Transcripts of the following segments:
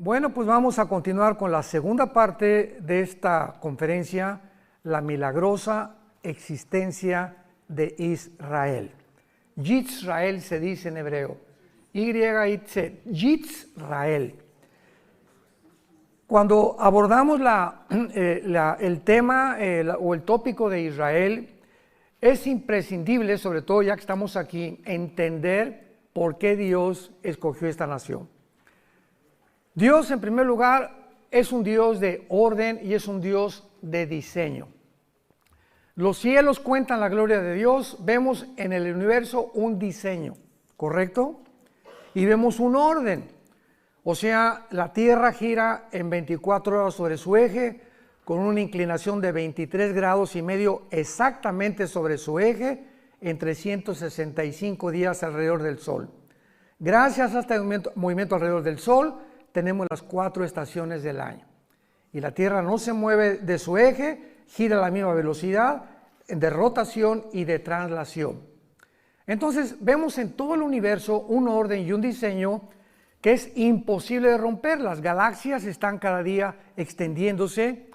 Bueno, pues vamos a continuar con la segunda parte de esta conferencia, la milagrosa existencia de Israel. Yisrael se dice en hebreo, Y-I-T, Yisrael. Cuando abordamos el tema o el tópico de Israel, es imprescindible, sobre todo ya que estamos aquí, entender por qué Dios escogió esta nación. Dios, en primer lugar, es un Dios de orden y es un Dios de diseño. Los cielos cuentan la gloria de Dios, vemos en el universo un diseño, ¿correcto? Y vemos un orden, o sea, la Tierra gira en 24 horas sobre su eje, con una inclinación de 23 grados y medio exactamente sobre su eje, en 365 días alrededor del Sol. Gracias a este movimiento alrededor del Sol, tenemos las 4 estaciones del año. Y la Tierra no se mueve de su eje, gira a la misma velocidad de rotación y de traslación. Entonces vemos en todo el universo un orden y un diseño que es imposible de romper. Las galaxias están cada día extendiéndose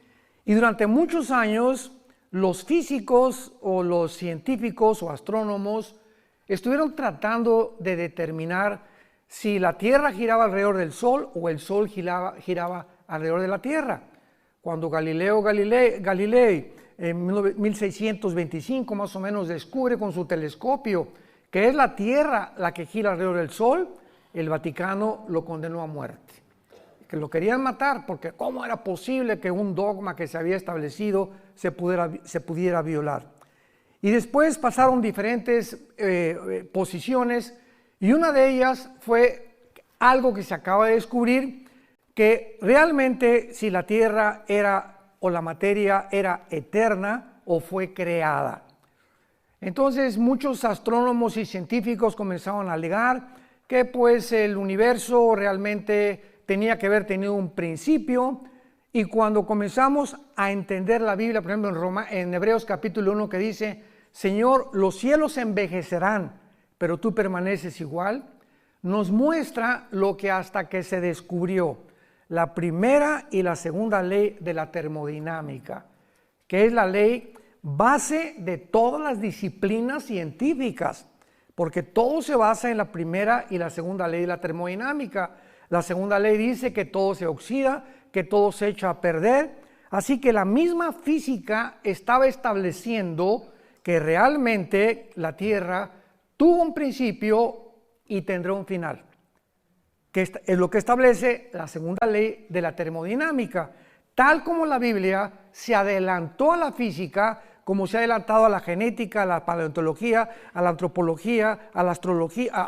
y durante muchos años los físicos o los científicos o astrónomos estuvieron tratando de determinar si la Tierra giraba alrededor del Sol o el Sol giraba alrededor de la Tierra. Cuando Galileo Galilei en 1625 más o menos descubre con su telescopio que es la Tierra la que gira alrededor del Sol, el Vaticano lo condenó a muerte. Que lo querían matar porque ¿cómo era posible que un dogma que se había establecido se pudiera violar? Y después pasaron diferentes posiciones y una de ellas fue algo que se acaba de descubrir, que realmente si la Tierra o la materia era eterna o fue creada. Entonces muchos astrónomos y científicos comenzaron a alegar que pues el universo realmente tenía que haber tenido un principio, y cuando comenzamos a entender la Biblia, por ejemplo en Hebreos capítulo 1 que dice, Señor, los cielos envejecerán, pero tú permaneces igual, nos muestra lo que hasta que se descubrió la primera y la segunda ley de la termodinámica, que es la ley base de todas las disciplinas científicas, porque todo se basa en la primera y la segunda ley de la termodinámica. La segunda ley dice que todo se oxida, que todo se echa a perder, así que la misma física estaba estableciendo que realmente la Tierra tuvo un principio y tendrá un final, que es lo que establece la segunda ley de la termodinámica, tal como la Biblia se adelantó a la física, como se ha adelantado a la genética, a la paleontología, a la antropología, a la astrología,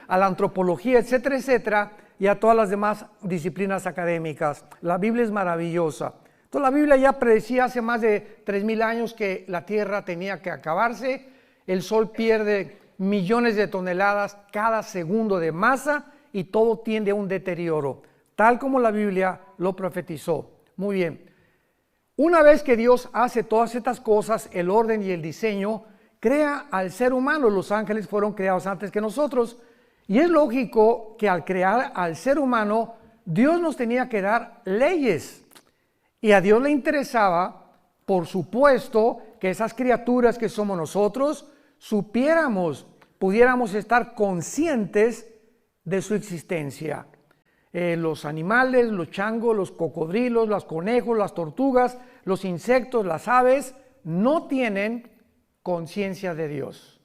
a la antropología, etcétera, etcétera, y a todas las demás disciplinas académicas. La Biblia es maravillosa. Entonces la Biblia ya predecía hace más de 3,000 años que la Tierra tenía que acabarse, el Sol pierde millones de toneladas cada segundo de masa y todo tiende a un deterioro, tal como la Biblia lo profetizó. Muy bien. Una vez que Dios hace todas estas cosas, el orden y el diseño, crea al ser humano. Los ángeles fueron creados antes que nosotros. Y es lógico que al crear al ser humano, Dios nos tenía que dar leyes. Y a Dios le interesaba, por supuesto, que esas criaturas que somos nosotros, pudiéramos estar conscientes de su existencia. Los animales, los changos, los cocodrilos, los conejos, las tortugas, los insectos, las aves, no tienen conciencia de Dios.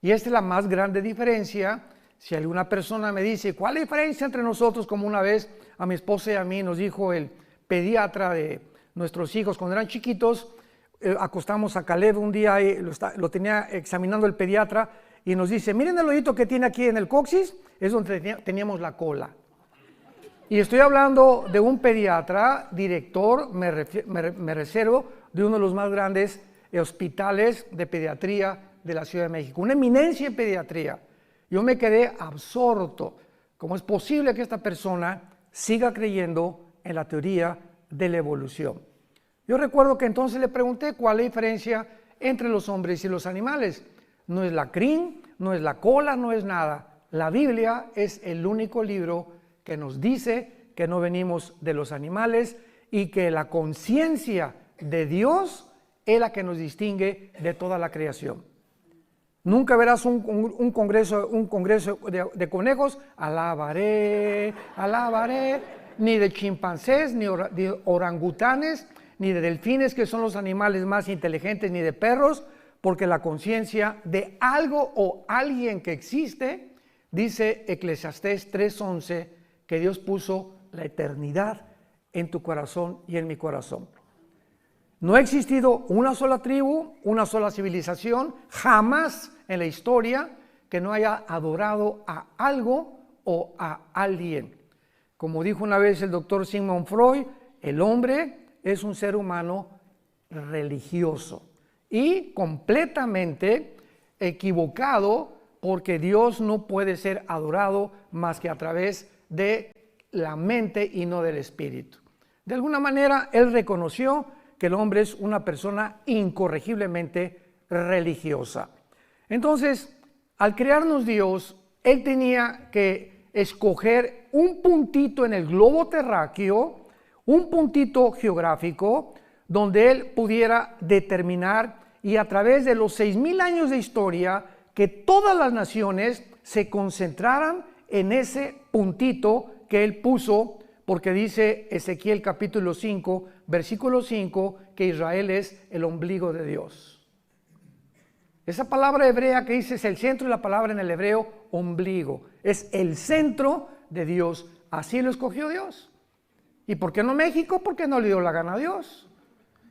Y esta es la más grande diferencia. Si alguna persona me dice, ¿cuál es la diferencia entre nosotros? Como una vez a mi esposa y a mí nos dijo el pediatra de nuestros hijos cuando eran chiquitos, acostamos a Caleb un día, y lo tenía examinando el pediatra y nos dice, miren el hoyito que tiene aquí en el coxis, es donde teníamos la cola. Y estoy hablando de un pediatra, director, me reservo, de uno de los más grandes hospitales de pediatría de la Ciudad de México, una eminencia en pediatría. Yo me quedé absorto. ¿Cómo es posible que esta persona siga creyendo en la teoría de la evolución? Yo recuerdo que entonces le pregunté cuál es la diferencia entre los hombres y los animales. No es la crin, no es la cola, no es nada. La Biblia es el único libro que nos dice que no venimos de los animales y que la conciencia de Dios es la que nos distingue de toda la creación. Nunca verás un congreso de conejos, alabaré, alabaré, ni de chimpancés, ni de orangutanes, ni de delfines, que son los animales más inteligentes, ni de perros, porque la conciencia de algo o alguien que existe, dice Eclesiastés 3:11, que Dios puso la eternidad en tu corazón y en mi corazón. No ha existido una sola tribu, una sola civilización, jamás en la historia, que no haya adorado a algo o a alguien. Como dijo una vez el doctor Sigmund Freud, el hombre es un ser humano religioso y completamente equivocado, porque Dios no puede ser adorado más que a través de la mente y no del espíritu. De alguna manera, él reconoció que el hombre es una persona incorregiblemente religiosa. Entonces, al crearnos Dios, él tenía que escoger un puntito en el globo terráqueo, un puntito geográfico, donde él pudiera determinar, y a través de los 6,000 años de historia, que todas las naciones se concentraran en ese puntito que él puso, porque dice Ezequiel capítulo 5, versículo 5, que Israel es el ombligo de Dios. Esa palabra hebrea que dice es el centro, y la palabra en el hebreo ombligo, es el centro de Dios. Así lo escogió Dios. ¿Y por qué no México? Porque no le dio la gana a Dios.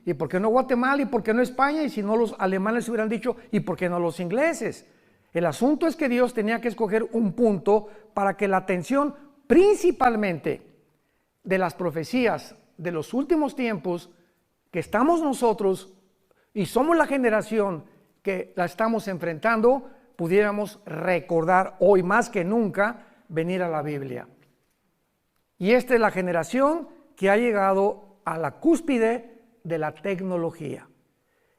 ¿Y por qué no Guatemala? ¿Y por qué no España? Y si no, los alemanes hubieran dicho, ¿y por qué no los ingleses? El asunto es que Dios tenía que escoger un punto para que la atención principalmente de las profecías de los últimos tiempos, que estamos nosotros y somos la generación que la estamos enfrentando, pudiéramos recordar hoy más que nunca venir a la Biblia. Y esta es la generación que ha llegado a la cúspide de la tecnología.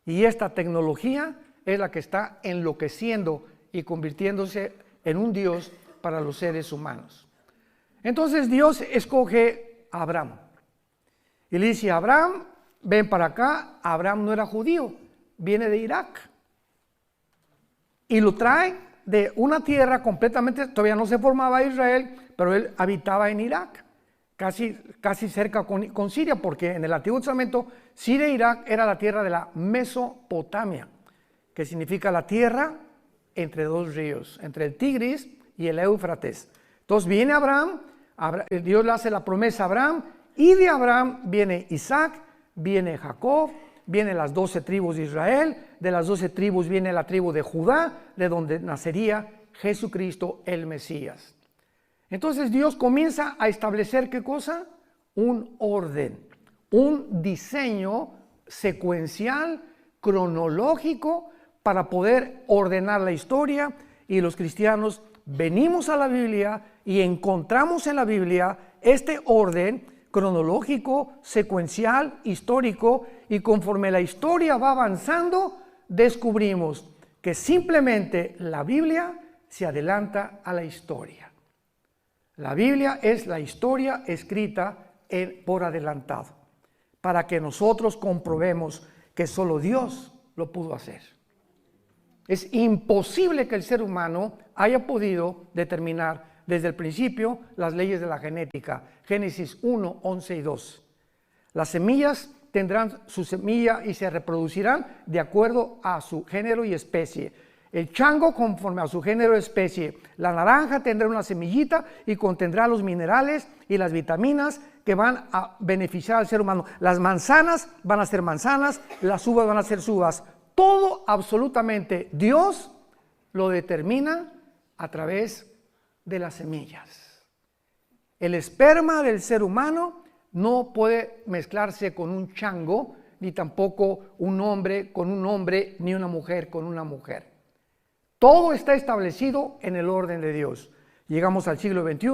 Y esta tecnología es la que está enloqueciendo y convirtiéndose en un Dios para los seres humanos. Entonces Dios escoge a Abraham. Y le dice a Abraham, ven para acá. Abraham no era judío, viene de Irak. Y lo trae de una tierra completamente, todavía no se formaba Israel, pero él habitaba en Irak, casi cerca con Siria, porque en el Antiguo Testamento Siria e Irak era la tierra de la Mesopotamia, que significa la tierra entre dos ríos, entre el Tigris y el Éufrates. Entonces viene Abraham, Dios le hace la promesa a Abraham, y de Abraham viene Isaac, viene Jacob, vienen las 12 tribus de Israel, de las 12 tribus viene la tribu de Judá, de donde nacería Jesucristo el Mesías. Entonces Dios comienza a establecer, ¿qué cosa? Un orden, un diseño secuencial, cronológico, para poder ordenar la historia, y los cristianos venimos a la Biblia y encontramos en la Biblia este orden cronológico, secuencial, histórico, y conforme la historia va avanzando, descubrimos que simplemente la Biblia se adelanta a la historia. La Biblia es la historia escrita por adelantado, para que nosotros comprobemos que solo Dios lo pudo hacer. Es imposible que el ser humano haya podido determinar desde el principio las leyes de la genética. Génesis 1, 11 y 12. Las semillas tendrán su semilla y se reproducirán de acuerdo a su género y especie. El chango conforme a su género y especie. La naranja tendrá una semillita y contendrá los minerales y las vitaminas que van a beneficiar al ser humano. Las manzanas van a ser manzanas, las uvas van a ser uvas. Todo absolutamente Dios lo determina a través de las semillas. El esperma del ser humano no puede mezclarse con un chango, ni tampoco un hombre con un hombre, ni una mujer con una mujer. Todo está establecido en el orden de Dios. Llegamos al siglo XXI,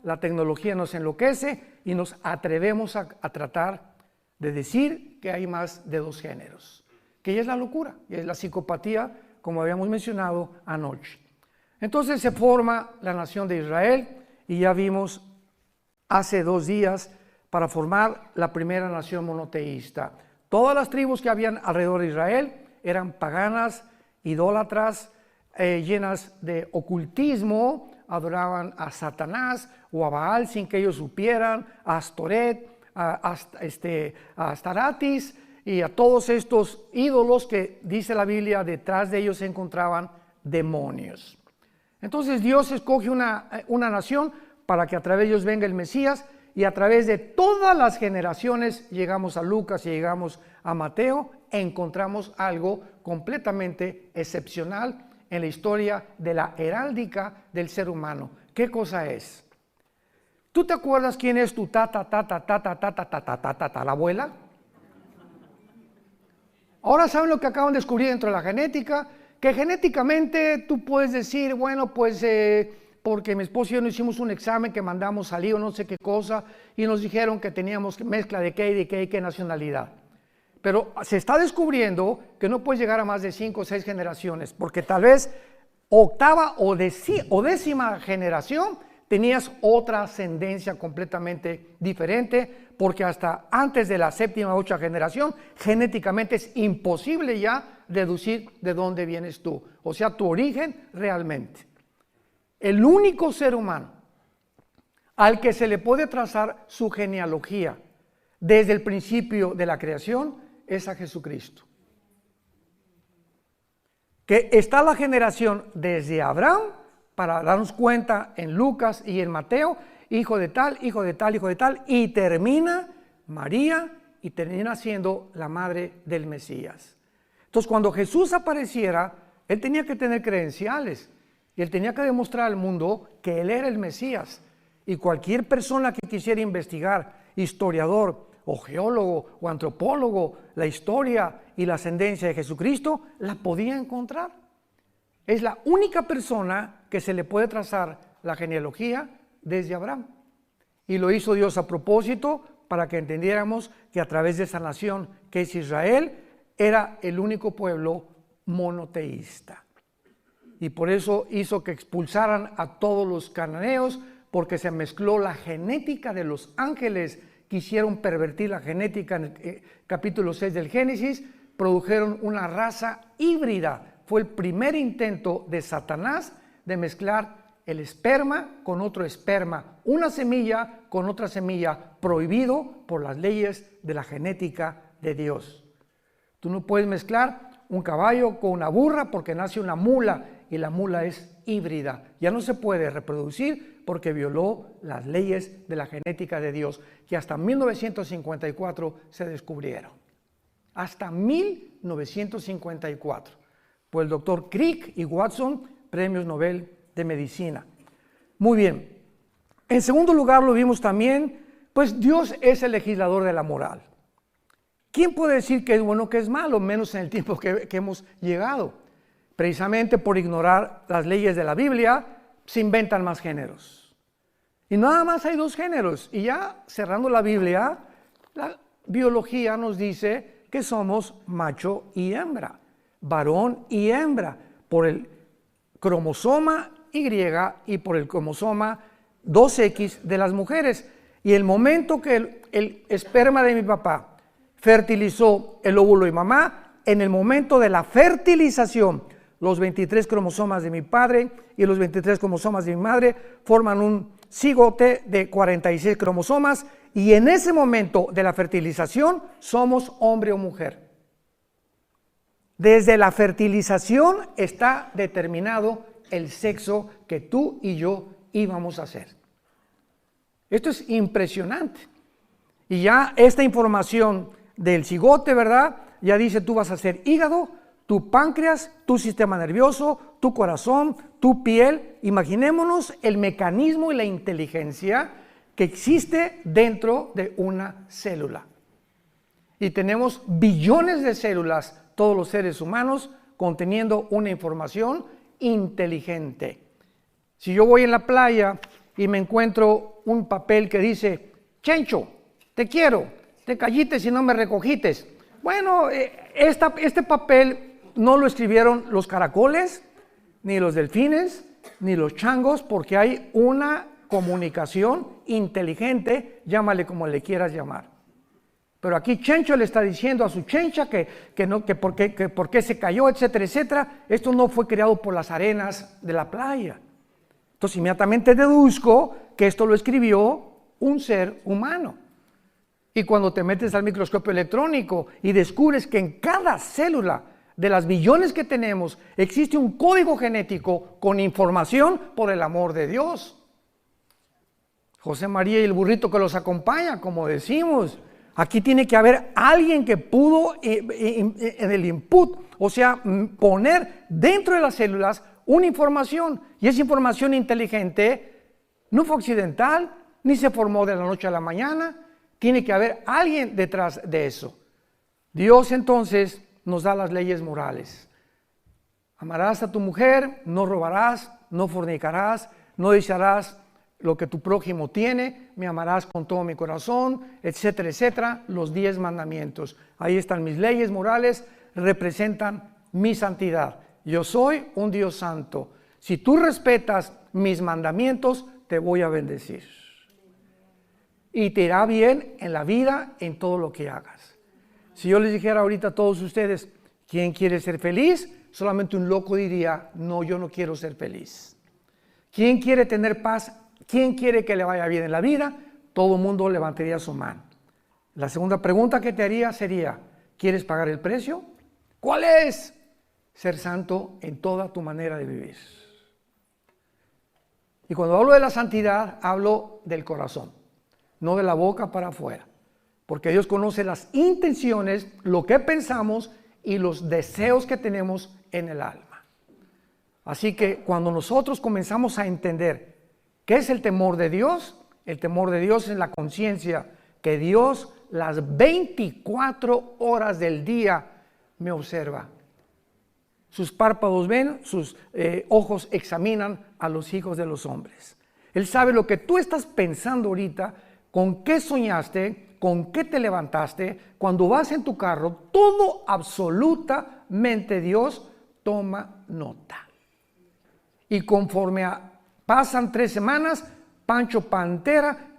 la tecnología nos enloquece y nos atrevemos a tratar de decir que hay más de dos géneros, que ya es la locura, ya es la psicopatía, como habíamos mencionado anoche. Entonces se forma la nación de Israel y ya vimos hace 2 días para formar la primera nación monoteísta. Todas las tribus que habían alrededor de Israel eran paganas, idólatras, llenas de ocultismo, adoraban a Satanás o a Baal sin que ellos supieran, a Astoret, a Astaratis y a todos estos ídolos que dice la Biblia, detrás de ellos se encontraban demonios. Entonces Dios escoge una nación para que a través de ellos venga el Mesías, y a través de todas las generaciones llegamos a Lucas y llegamos a Mateo, encontramos algo completamente excepcional en la historia de la heráldica del ser humano. ¿Qué cosa es? ¿Tú te acuerdas quién es tu la abuela? Ahora saben lo que acaban de descubrir dentro de la genética, que genéticamente tú puedes decir, bueno, pues porque mi esposo y yo no hicimos un examen que mandamos salir o no sé qué cosa, y nos dijeron que teníamos mezcla de qué nacionalidad. Pero se está descubriendo que no puedes llegar a más de 5 o 6 generaciones, porque tal vez octava o décima generación tenías otra ascendencia completamente diferente, porque hasta antes de la 7ª o 8ª generación, genéticamente es imposible ya deducir de dónde vienes tú, o sea, tu origen realmente. El único ser humano al que se le puede trazar su genealogía desde el principio de la creación es a Jesucristo. Que está la generación desde Abraham, para darnos cuenta en Lucas y en Mateo, hijo de tal, hijo de tal, hijo de tal, y termina María y termina siendo la madre del Mesías. Entonces, cuando Jesús apareciera, él tenía que tener credenciales y él tenía que demostrar al mundo que él era el Mesías. Y cualquier persona que quisiera investigar, historiador o geólogo o antropólogo, la historia y la ascendencia de Jesucristo, la podía encontrar. Es la única persona que se le puede trazar la genealogía desde Abraham. Y lo hizo Dios a propósito para que entendiéramos que a través de esa nación que es Israel, era el único pueblo monoteísta. Y por eso hizo que expulsaran a todos los cananeos, porque se mezcló la genética de los ángeles. Quisieron pervertir la genética en el capítulo 6 del Génesis, produjeron una raza híbrida. Fue el primer intento de Satanás de mezclar el esperma con otro esperma, una semilla con otra semilla, prohibido por las leyes de la genética de Dios. Tú no puedes mezclar un caballo con una burra porque nace una mula y la mula es híbrida. Ya no se puede reproducir porque violó las leyes de la genética de Dios, que hasta 1954 se descubrieron. Hasta 1954. Por el doctor Crick y Watson, premios Nobel de Medicina. Muy bien. En segundo lugar lo vimos también, pues Dios es el legislador de la moral. ¿Quién puede decir que es bueno o que es malo, menos en el tiempo que hemos llegado? Precisamente por ignorar las leyes de la Biblia, se inventan más géneros. Y nada más hay 2 géneros. Y ya cerrando la Biblia, la biología nos dice que somos macho y hembra, varón y hembra, por el cromosoma Y y por el cromosoma 2X de las mujeres. Y el momento que el esperma de mi papá fertilizó el óvulo de mamá, en el momento de la fertilización, los 23 cromosomas de mi padre y los 23 cromosomas de mi madre forman un cigote de 46 cromosomas, y en ese momento de la fertilización somos hombre o mujer. Desde la fertilización está determinado el sexo que tú y yo íbamos a hacer. Esto es impresionante. Y ya esta información del cigote, ¿verdad? Ya dice, tú vas a ser hígado, tu páncreas, tu sistema nervioso, tu corazón, tu piel. Imaginémonos el mecanismo y la inteligencia que existe dentro de una célula. Y tenemos billones de células, todos los seres humanos, conteniendo una información inteligente. Si yo voy en la playa y me encuentro un papel que dice, Chencho, te quiero, te callites y no me recogites. Bueno, este papel no lo escribieron los caracoles, ni los delfines, ni los changos, porque hay una comunicación inteligente, llámale como le quieras llamar. Pero aquí Chencho le está diciendo a su chencha que por qué se cayó, etcétera, etcétera. Esto no fue creado por las arenas de la playa. Entonces inmediatamente deduzco que esto lo escribió un ser humano. Y cuando te metes al microscopio electrónico y descubres que en cada célula de las billones que tenemos existe un código genético con información por el amor de Dios. José María y el burrito que los acompaña, como decimos. Aquí tiene que haber alguien que pudo en el input, o sea, poner dentro de las células una información. Y esa información inteligente no fue accidental, ni se formó de la noche a la mañana. Tiene que haber alguien detrás de eso. Dios entonces nos da las leyes morales. Amarás a tu mujer, no robarás, no fornicarás, no desearás lo que tu prójimo tiene, me amarás con todo mi corazón, etcétera, etcétera, los 10 mandamientos. Ahí están mis leyes morales, representan mi santidad. Yo soy un Dios santo. Si tú respetas mis mandamientos, te voy a bendecir. Y te irá bien en la vida, en todo lo que hagas. Si yo les dijera ahorita a todos ustedes, ¿quién quiere ser feliz? Solamente un loco diría, no, yo no quiero ser feliz. ¿Quién quiere tener paz? ¿Quién quiere que le vaya bien en la vida? Todo el mundo levantaría su mano. La segunda pregunta que te haría sería, ¿quieres pagar el precio? ¿Cuál es? Ser santo en toda tu manera de vivir. Y cuando hablo de la santidad, hablo del corazón, no de la boca para afuera. Porque Dios conoce las intenciones, lo que pensamos y los deseos que tenemos en el alma. Así que cuando nosotros comenzamos a entender ¿qué es el temor de Dios? El temor de Dios es la conciencia que Dios las 24 horas del día me observa. Sus párpados ven, sus ojos examinan a los hijos de los hombres. Él sabe lo que tú estás pensando ahorita, con qué soñaste, con qué te levantaste, cuando vas en tu carro, todo absolutamente Dios toma nota. Y conforme pasan 3 semanas, Pancho Pantera,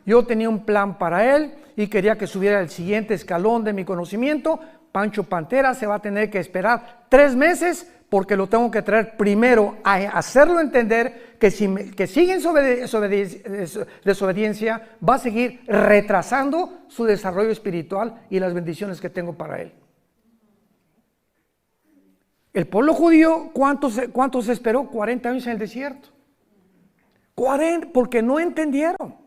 yo tenía un plan para él y quería que subiera el siguiente escalón de mi conocimiento. Pancho Pantera se va a tener que esperar 3 meses porque lo tengo que traer primero a hacerlo entender que que sigue en desobediencia, va a seguir retrasando su desarrollo espiritual y las bendiciones que tengo para él. El pueblo judío, ¿cuántos esperó? 40 años en el desierto. 40, porque no entendieron.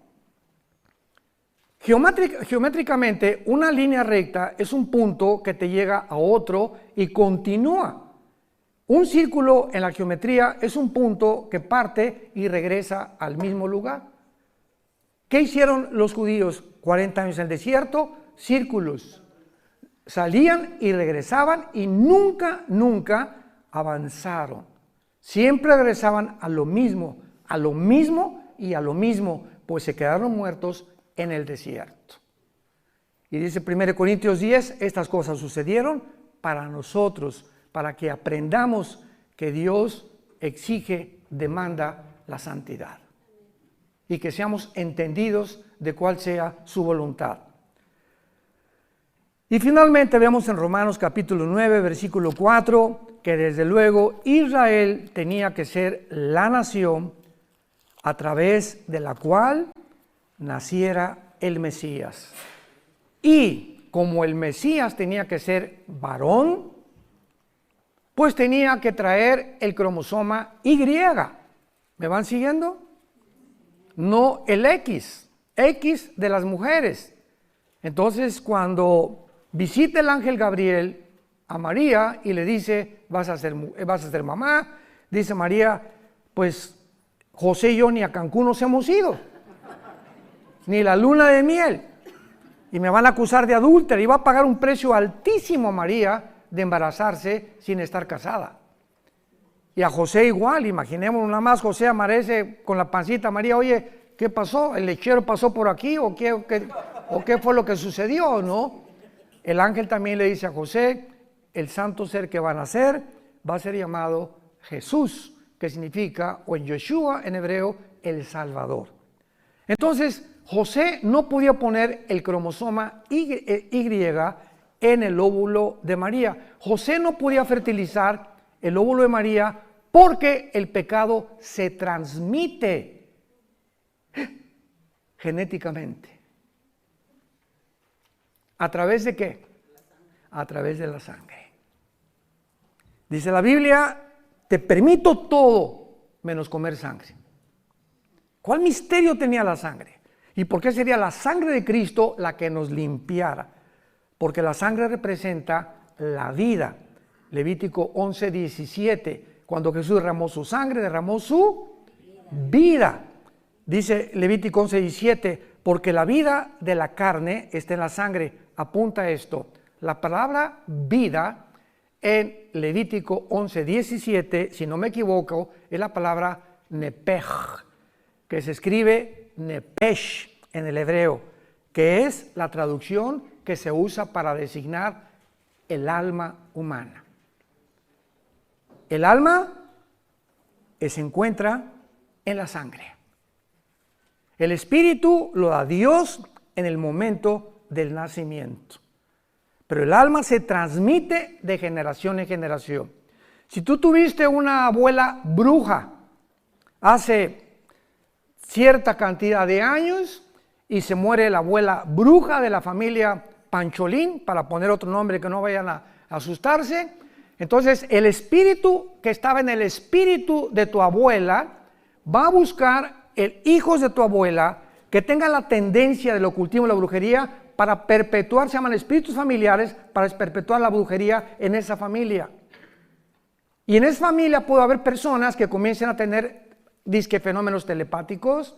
Geométricamente, una línea recta es un punto que te llega a otro y continúa. Un círculo en la geometría es un punto que parte y regresa al mismo lugar. ¿Qué hicieron los judíos 40 años en el desierto? Círculos. Salían y regresaban y nunca avanzaron. Siempre regresaban a lo mismo y a lo mismo, pues se quedaron muertos en el desierto. Y dice 1 Corintios 10, estas cosas sucedieron para nosotros, para que aprendamos que Dios exige, demanda la santidad. Y que seamos entendidos de cuál sea su voluntad. Y finalmente vemos en Romanos capítulo 9, versículo 4, que desde luego Israel tenía que ser la nación a través de la cual naciera el Mesías. Y como el Mesías tenía que ser varón, pues tenía que traer el cromosoma Y. ¿Me van siguiendo? No el X de las mujeres. Entonces, cuando visita el ángel Gabriel a María y le dice, vas a ser mamá, dice María, pues José y yo ni a Cancún nos hemos ido, ni la luna de miel, y me van a acusar de adúltera, y va a pagar un precio altísimo a María de embarazarse sin estar casada. Y a José igual, imaginemos nada más, José amanece con la pancita, María, oye, ¿qué pasó? ¿El lechero pasó por aquí o qué fue lo que sucedió? ¿No? El ángel también le dice a José, el santo ser que va a nacer va a ser llamado Jesús, que que significa, o en Yeshua en hebreo, el Salvador. Entonces, José no podía poner el cromosoma Y en el óvulo de María. José no podía fertilizar el óvulo de María porque el pecado se transmite genéticamente. ¿A través de qué? A través de la sangre. Dice la Biblia, te permito todo menos comer sangre. ¿Cuál misterio tenía la sangre? ¿Y por qué sería la sangre de Cristo la que nos limpiara? Porque la sangre representa la vida. Levítico 11:17, cuando Jesús derramó su sangre, derramó su vida. Dice Levítico 11:17, porque la vida de la carne está en la sangre. Apunta a esto. La palabra vida en Levítico 11:17, si no me equivoco, es la palabra nepej, que se escribe nepesh en el hebreo, que es la traducción que se usa para designar el alma humana. El alma se encuentra en la sangre. El espíritu lo da Dios en el momento del nacimiento. Pero el alma se transmite de generación en generación. Si tú tuviste una abuela bruja hace cierta cantidad de años y se muere la abuela bruja de la familia Pancholín, para poner otro nombre que no vayan a asustarse, entonces el espíritu que estaba en el espíritu de tu abuela va a buscar hijos de tu abuela que tengan la tendencia del ocultismo y la brujería para perpetuar, se llaman espíritus familiares, para perpetuar la brujería en esa familia. Y en esa familia puede haber personas que comiencen a tener disque fenómenos telepáticos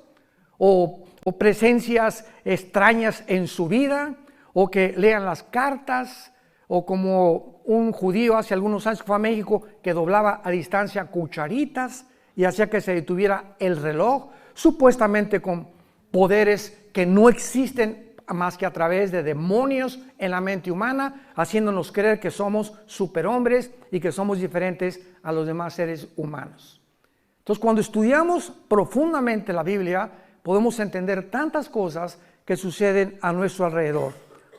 o presencias extrañas en su vida, o que lean las cartas, o como un judío hace algunos años que fue a México que doblaba a distancia cucharitas y hacía que se detuviera el reloj, supuestamente con poderes que no existen más que a través de demonios en la mente humana, haciéndonos creer que somos superhombres y que somos diferentes a los demás seres humanos. Entonces, cuando estudiamos profundamente la Biblia, podemos entender tantas cosas que suceden a nuestro alrededor.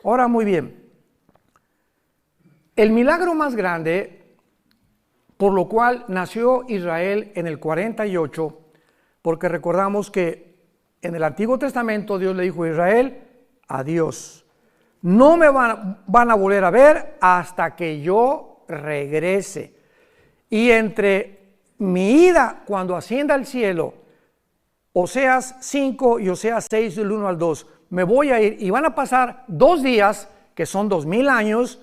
Ahora, muy bien, el milagro más grande por lo cual nació Israel en el 48, porque recordamos que en el Antiguo Testamento Dios le dijo a Israel, adiós, no me van a volver a ver hasta que yo regrese. Y entre mi ida cuando ascienda al cielo, Oseas 5 y Oseas 6 del 1 al 2, me voy a ir y van a pasar 2 días, que son 2000 años,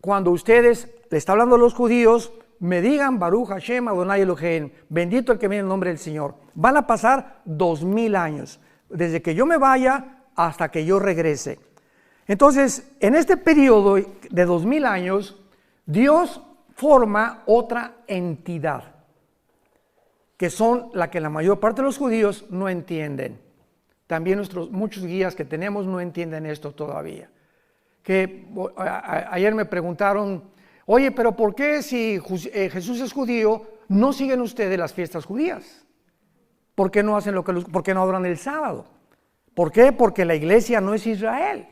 cuando ustedes, le está hablando a los judíos, me digan Baruch Hashem Adonai Elohim, bendito el que viene en el nombre del Señor. Van a pasar 2000 años, desde que yo me vaya hasta que yo regrese. Entonces, en este periodo de 2000 años, Dios forma otra entidad, que son la que la mayor parte de los judíos no entienden. También muchos guías que tenemos no entienden esto todavía. Que ayer me preguntaron, oye, pero ¿por qué si Jesús es judío, no siguen ustedes las fiestas judías? ¿Por qué no hacen por qué no adoran el sábado? ¿Por qué? Porque la iglesia no es Israel.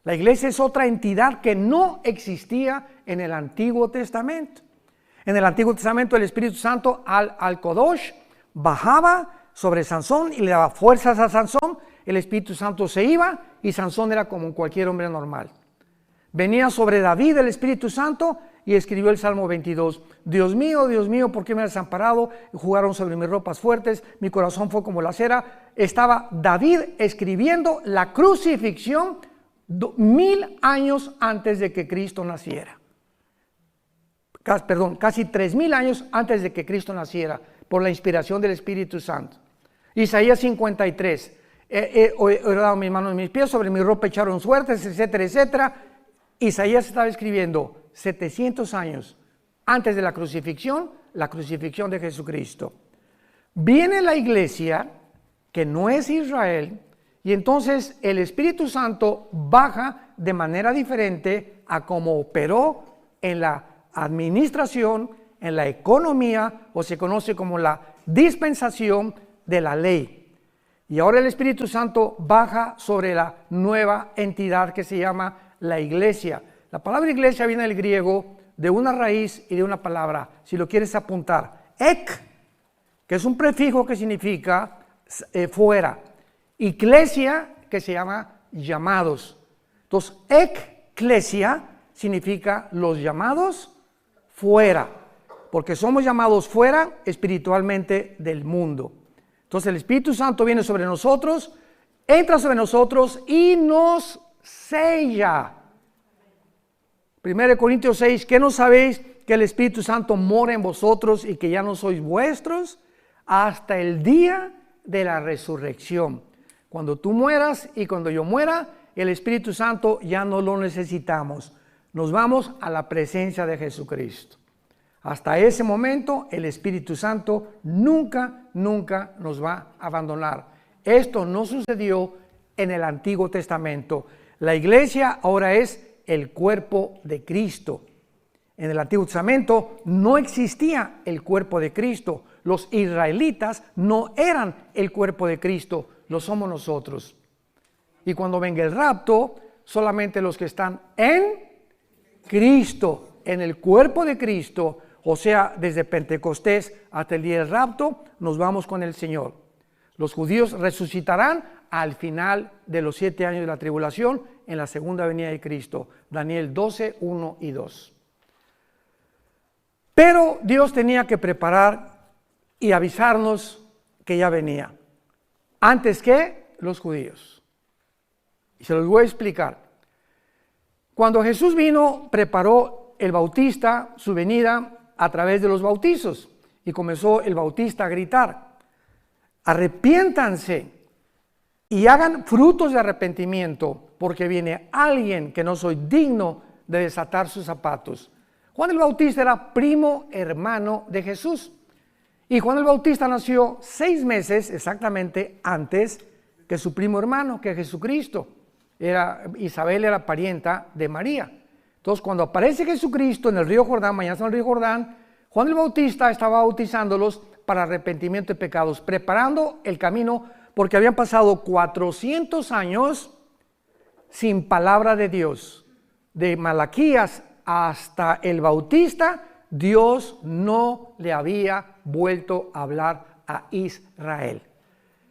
La iglesia es otra entidad que no existía en el Antiguo Testamento. En el Antiguo Testamento el Espíritu Santo al Kodosh bajaba sobre Sansón y le daba fuerzas a Sansón. El Espíritu Santo se iba y Sansón era como cualquier hombre normal. Venía sobre David el Espíritu Santo y escribió el Salmo 22. Dios mío, ¿por qué me has desamparado? Jugaron sobre mis ropas fuertes, mi corazón fue como la cera. Estaba David escribiendo la crucifixión 1000 años antes de que Cristo naciera. Casi 3000 años antes de que Cristo naciera, por la inspiración del Espíritu Santo. Isaías 53. He dado mis manos y mis pies, sobre mi ropa echaron suertes, etcétera, etcétera. Isaías estaba escribiendo 700 años antes de la crucifixión de Jesucristo. Viene la iglesia, que no es Israel, y entonces el Espíritu Santo baja de manera diferente a como operó en la administración en la economía, o se conoce como la dispensación de la ley. Y ahora el Espíritu Santo baja sobre la nueva entidad que se llama la iglesia. La palabra iglesia viene del griego, de una raíz y de una palabra, si lo quieres apuntar, ek, que es un prefijo que significa fuera, iglesia, que se llama llamados. Entonces, eclesia significa los llamados fuera, porque somos llamados fuera espiritualmente del mundo. Entonces el Espíritu Santo viene sobre nosotros, entra sobre nosotros y nos sella. 1 Corintios 6, ¿qué no sabéis que el Espíritu Santo mora en vosotros y que ya no sois vuestros hasta el día de la resurrección? Cuando tú mueras y cuando yo muera, el Espíritu Santo ya no lo necesitamos. Nos vamos a la presencia de Jesucristo. Hasta ese momento, el Espíritu Santo nunca nos va a abandonar. Esto no sucedió en el Antiguo Testamento. La iglesia ahora es el cuerpo de Cristo. En el Antiguo Testamento no existía el cuerpo de Cristo. Los israelitas no eran el cuerpo de Cristo, lo somos nosotros. Y cuando venga el rapto, solamente los que están en Cristo, en el cuerpo de Cristo, o sea, desde Pentecostés hasta el día del rapto, nos vamos con el Señor. Los judíos resucitarán al final de los 7 años de la tribulación en la segunda venida de Cristo. Daniel 12, 1 y 2. Pero Dios tenía que preparar y avisarnos que ya venía, antes que los judíos. Y se los voy a explicar. Cuando Jesús vino, preparó el Bautista su venida a través de los bautizos. Y comenzó el Bautista a gritar: arrepiéntanse y hagan frutos de arrepentimiento, porque viene alguien que no soy digno de desatar sus zapatos. Juan el Bautista era primo hermano de Jesús. Y Juan el Bautista nació 6 meses exactamente antes que su primo hermano, que Jesucristo. Isabel era parienta de María. Entonces, cuando aparece Jesucristo en el río Jordán, mañana en el río Jordán, Juan el Bautista estaba bautizándolos para arrepentimiento de pecados, preparando el camino, porque habían pasado 400 años sin palabra de Dios. De Malaquías hasta el Bautista, Dios no le había vuelto a hablar a Israel.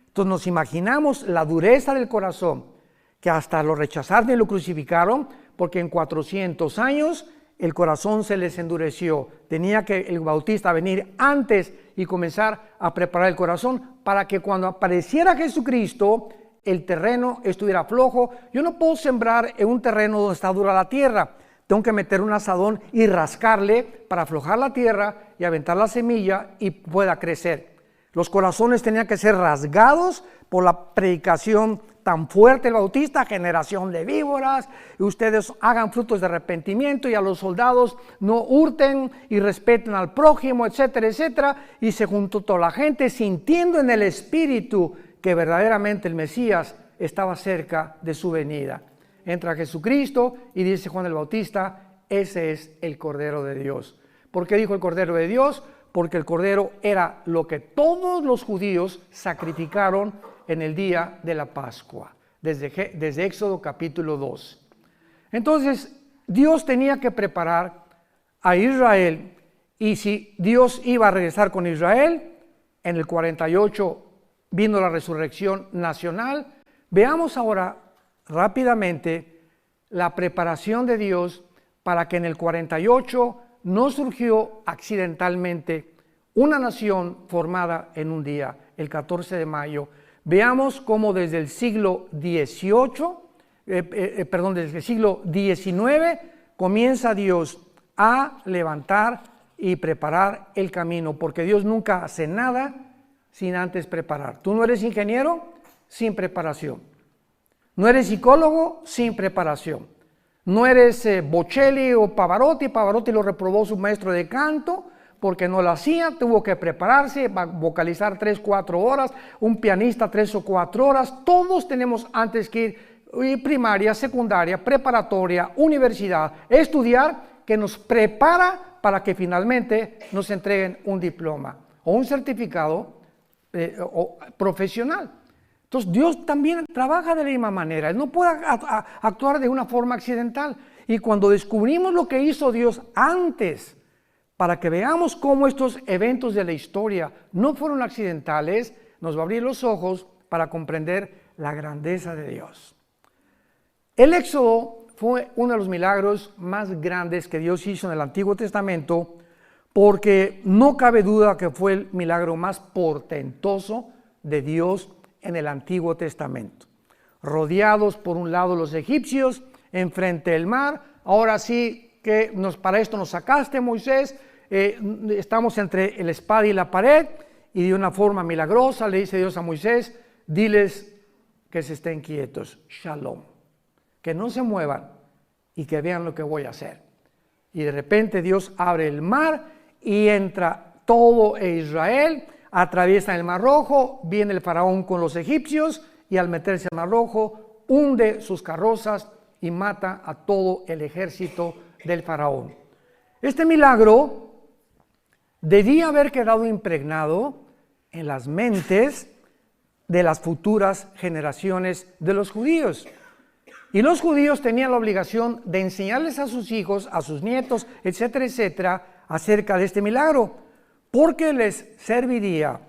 Entonces nos imaginamos la dureza del corazón, que hasta lo rechazaron y lo crucificaron, porque en 400 años el corazón se les endureció. Tenía que el Bautista venir antes y comenzar a preparar el corazón para que cuando apareciera Jesucristo el terreno estuviera flojo. Yo no puedo sembrar en un terreno donde está dura la tierra. Tengo que meter un azadón y rascarle para aflojar la tierra y aventar la semilla y pueda crecer. Los corazones tenían que ser rasgados por la predicación tan fuerte del Bautista: generación de víboras, y ustedes hagan frutos de arrepentimiento, y a los soldados no hurten y respeten al prójimo, etcétera, etcétera. Y se juntó toda la gente sintiendo en el espíritu que verdaderamente el Mesías estaba cerca de su venida. Entra Jesucristo y dice Juan el Bautista: ese es el Cordero de Dios. ¿Por qué dijo el Cordero de Dios? Porque el Cordero era lo que todos los judíos sacrificaron en el día de la Pascua, desde Éxodo capítulo 2. Entonces, Dios tenía que preparar a Israel, y si Dios iba a regresar con Israel, en el 48 vino la resurrección nacional. Veamos ahora rápidamente la preparación de Dios para que en el 48 no surgió accidentalmente una nación formada en un día, el 14 de mayo. Veamos cómo desde el siglo XVIII, desde el siglo XIX, comienza Dios a levantar y preparar el camino, porque Dios nunca hace nada sin antes preparar. Tú no eres ingeniero sin preparación. No eres psicólogo sin preparación. No eres Bocelli o Pavarotti. Pavarotti lo reprobó su maestro de canto porque no lo hacía, tuvo que prepararse, vocalizar 3-4 horas, un pianista 3 o 4 horas. Todos tenemos antes que ir primaria, secundaria, preparatoria, universidad, estudiar, que nos prepara para que finalmente nos entreguen un diploma o un certificado profesional. Entonces Dios también trabaja de la misma manera. Él no puede actuar de una forma accidental. Y cuando descubrimos lo que hizo Dios antes, para que veamos cómo estos eventos de la historia no fueron accidentales, nos va a abrir los ojos para comprender la grandeza de Dios. El Éxodo fue uno de los milagros más grandes que Dios hizo en el Antiguo Testamento, porque no cabe duda que fue el milagro más portentoso de Dios en el Antiguo Testamento. Rodeados por un lado los egipcios, enfrente del mar, ahora sí que para esto nos sacaste, Moisés, estamos entre la espada y la pared, y de una forma milagrosa le dice Dios a Moisés, diles que se estén quietos, shalom, que no se muevan y que vean lo que voy a hacer. Y de repente Dios abre el mar y entra todo Israel, atraviesan el Mar Rojo, viene el faraón con los egipcios y al meterse al Mar Rojo hunde sus carrozas y mata a todo el ejército del faraón. Este milagro debía haber quedado impregnado en las mentes de las futuras generaciones de los judíos. Y los judíos tenían la obligación de enseñarles a sus hijos, a sus nietos, etcétera, etcétera, acerca de este milagro, porque les serviría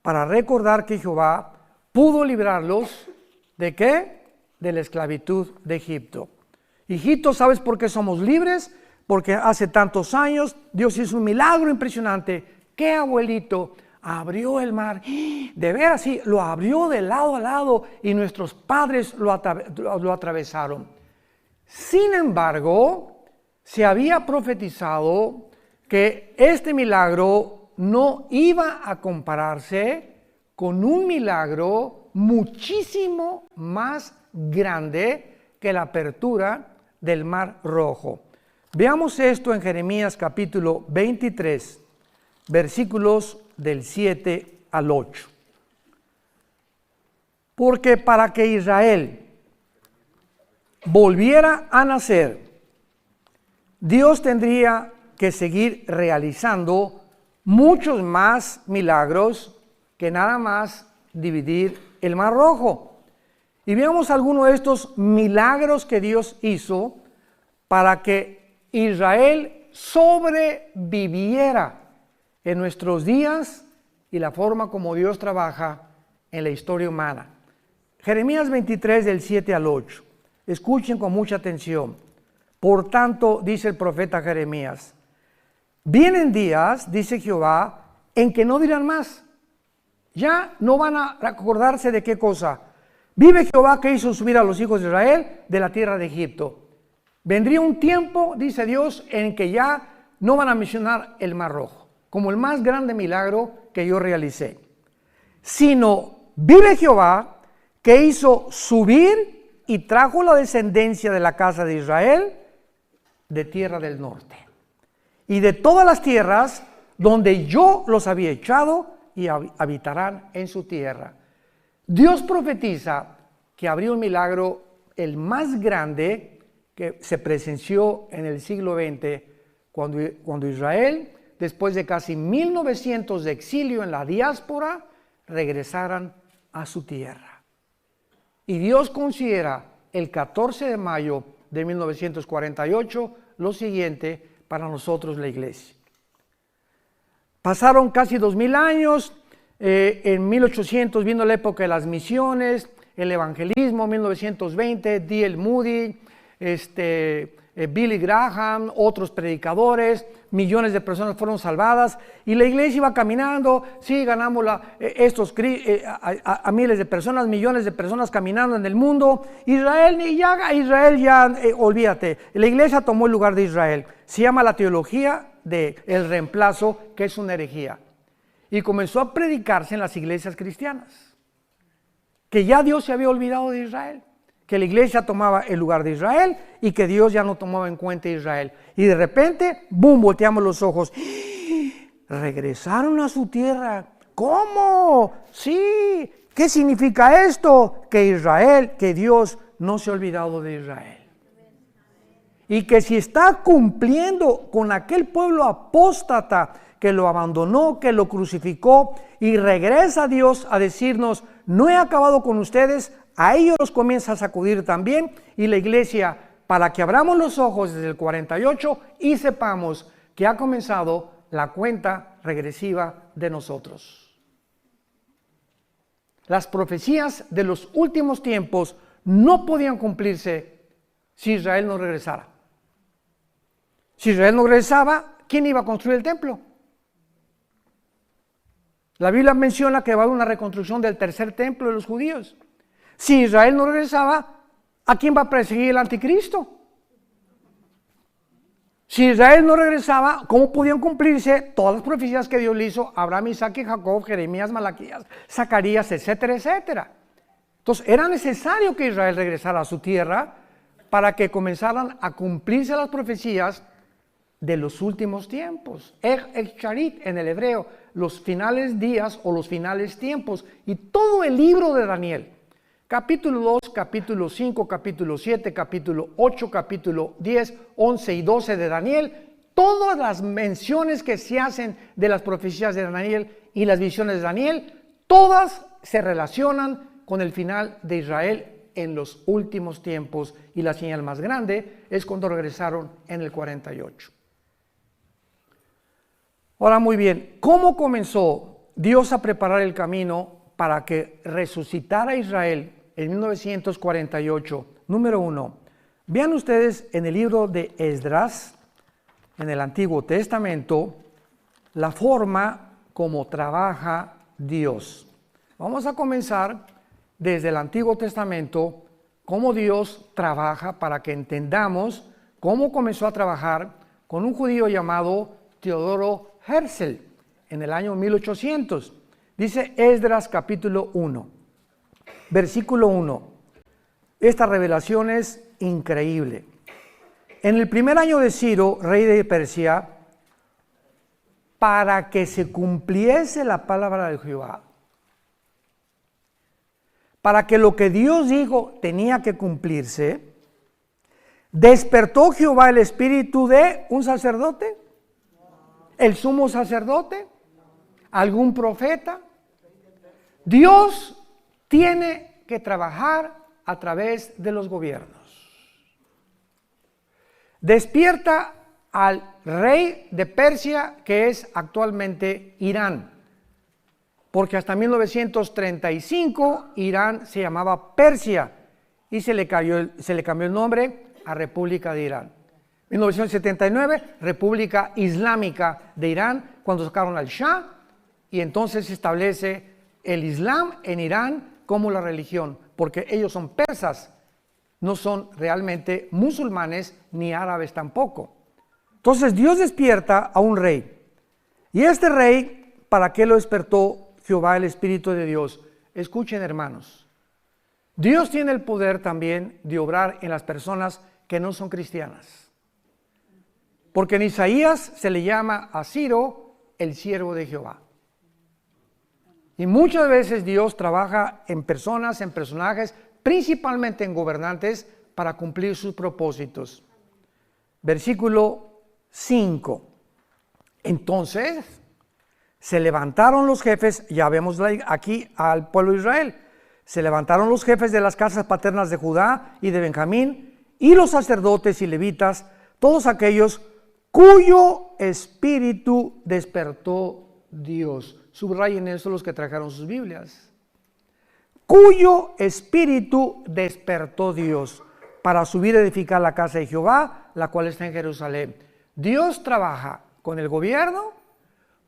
para recordar que Jehová pudo librarlos ¿de qué? De la esclavitud de Egipto. Hijito, ¿sabes por qué somos libres? Porque hace tantos años Dios hizo un milagro impresionante. ¿Qué abuelito? Abrió el mar, de veras sí, lo abrió de lado a lado y nuestros padres lo atravesaron. Sin embargo, se había profetizado que este milagro no iba a compararse con un milagro muchísimo más grande que la apertura del Mar Rojo. Veamos esto en Jeremías capítulo 23, versículos del 7 al 8. Porque para que Israel volviera a nacer, Dios tendría que seguir realizando muchos más milagros que nada más dividir el Mar Rojo. Y veamos algunos de estos milagros que Dios hizo para que Israel sobreviviera en nuestros días y la forma como Dios trabaja en la historia humana. Jeremías 23 del 7 al 8. Escuchen con mucha atención. Por tanto, dice el profeta Jeremías, vienen días, dice Jehová, en que no dirán más. Ya no van a acordarse de qué cosa. Vive Jehová que hizo subir a los hijos de Israel de la tierra de Egipto. Vendría un tiempo, dice Dios, en que ya no van a mencionar el Mar Rojo como el más grande milagro que yo realicé, sino vive Jehová que hizo subir y trajo la descendencia de la casa de Israel de tierra del norte y de todas las tierras donde yo los había echado y habitarán en su tierra. Dios profetiza que habría un milagro, el más grande que se presenció en el siglo XX, cuando Israel, después de casi 1900 de exilio en la diáspora, regresaran a su tierra. Y Dios considera el 14 de mayo de 1948 lo siguiente para nosotros la iglesia. Pasaron casi 2000 años, en 1800 vino la época de las misiones, el evangelismo, 1920, D.L. Moody, Billy Graham, otros predicadores, millones de personas fueron salvadas y la iglesia iba caminando, sí, ganamos a miles de personas, millones de personas caminando en el mundo. Israel ya, olvídate, la iglesia tomó el lugar de Israel. Se llama la teología del reemplazo, que es una herejía. Y comenzó a predicarse en las iglesias cristianas, que ya Dios se había olvidado de Israel, que la iglesia tomaba el lugar de Israel y que Dios ya no tomaba en cuenta a Israel. Y de repente, ¡boom!, volteamos los ojos. Regresaron a su tierra. ¿Cómo? Sí. ¿Qué significa esto? Que Dios no se ha olvidado de Israel. y que si está cumpliendo con aquel pueblo apóstata que lo abandonó, que lo crucificó y regresa a Dios a decirnos, no he acabado con ustedes, a ellos los comienza a sacudir también, y la iglesia, para que abramos los ojos desde el 48 y sepamos que ha comenzado la cuenta regresiva de nosotros. Las profecías de los últimos tiempos no podían cumplirse si Israel no regresara. Si Israel no regresaba, ¿quién iba a construir el templo? La Biblia menciona que va a haber una reconstrucción del tercer templo de los judíos. Si Israel no regresaba, ¿a quién va a perseguir el anticristo? Si Israel no regresaba, ¿cómo podían cumplirse todas las profecías que Dios le hizo a Abraham, Isaac y Jacob, Jeremías, Malaquías, Zacarías, etcétera, etcétera? Entonces era necesario que Israel regresara a su tierra para que comenzaran a cumplirse las profecías de los últimos tiempos. Charit en el hebreo, los finales días o los finales tiempos, y todo el libro de Daniel. Capítulo 2, capítulo 5, capítulo 7, capítulo 8, capítulo 10, 11 y 12 de Daniel, todas las menciones que se hacen de las profecías de Daniel y las visiones de Daniel, todas se relacionan con el final de Israel en los últimos tiempos, y la señal más grande es cuando regresaron en el 48. Ahora, muy bien, ¿cómo comenzó Dios a preparar el camino para que resucitara Israel en 1948? Número 1, vean ustedes en el libro de Esdras, en el Antiguo Testamento, la forma como trabaja Dios. Vamos a comenzar desde el Antiguo Testamento, cómo Dios trabaja, para que entendamos cómo comenzó a trabajar con un judío llamado Teodoro Herzl en el año 1800. Dice Esdras capítulo 1, versículo 1. Esta revelación es increíble. En el primer año de Ciro, rey de Persia, para que se cumpliese la palabra de Jehová, para que lo que Dios dijo tenía que cumplirse, despertó Jehová el espíritu de un sacerdote, el sumo sacerdote, algún profeta. Dios tiene que trabajar a través de los gobiernos. Despierta al rey de Persia, que es actualmente Irán, porque hasta 1935 Irán se llamaba Persia y se le cambió el nombre a República de Irán. 1979, República Islámica de Irán, cuando sacaron al Shah, y entonces se establece el Islam en Irán como la religión, porque ellos son persas, no son realmente musulmanes ni árabes tampoco. Entonces Dios despierta a un rey, y este rey, ¿para qué lo despertó Jehová el Espíritu de Dios? Escuchen, hermanos, Dios tiene el poder también de obrar en las personas que no son cristianas. Porque en Isaías se le llama a Ciro el siervo de Jehová. Y muchas veces Dios trabaja en personas, en personajes, principalmente en gobernantes, para cumplir sus propósitos. Versículo 5. Entonces se levantaron los jefes, ya vemos aquí al pueblo de Israel, se levantaron los jefes de las casas paternas de Judá y de Benjamín, y los sacerdotes y levitas, todos aquellos cuyo espíritu despertó Dios. Subrayen eso los que trajeron sus Biblias. Cuyo espíritu despertó Dios para subir a edificar la casa de Jehová, la cual está en Jerusalén. Dios trabaja con el gobierno,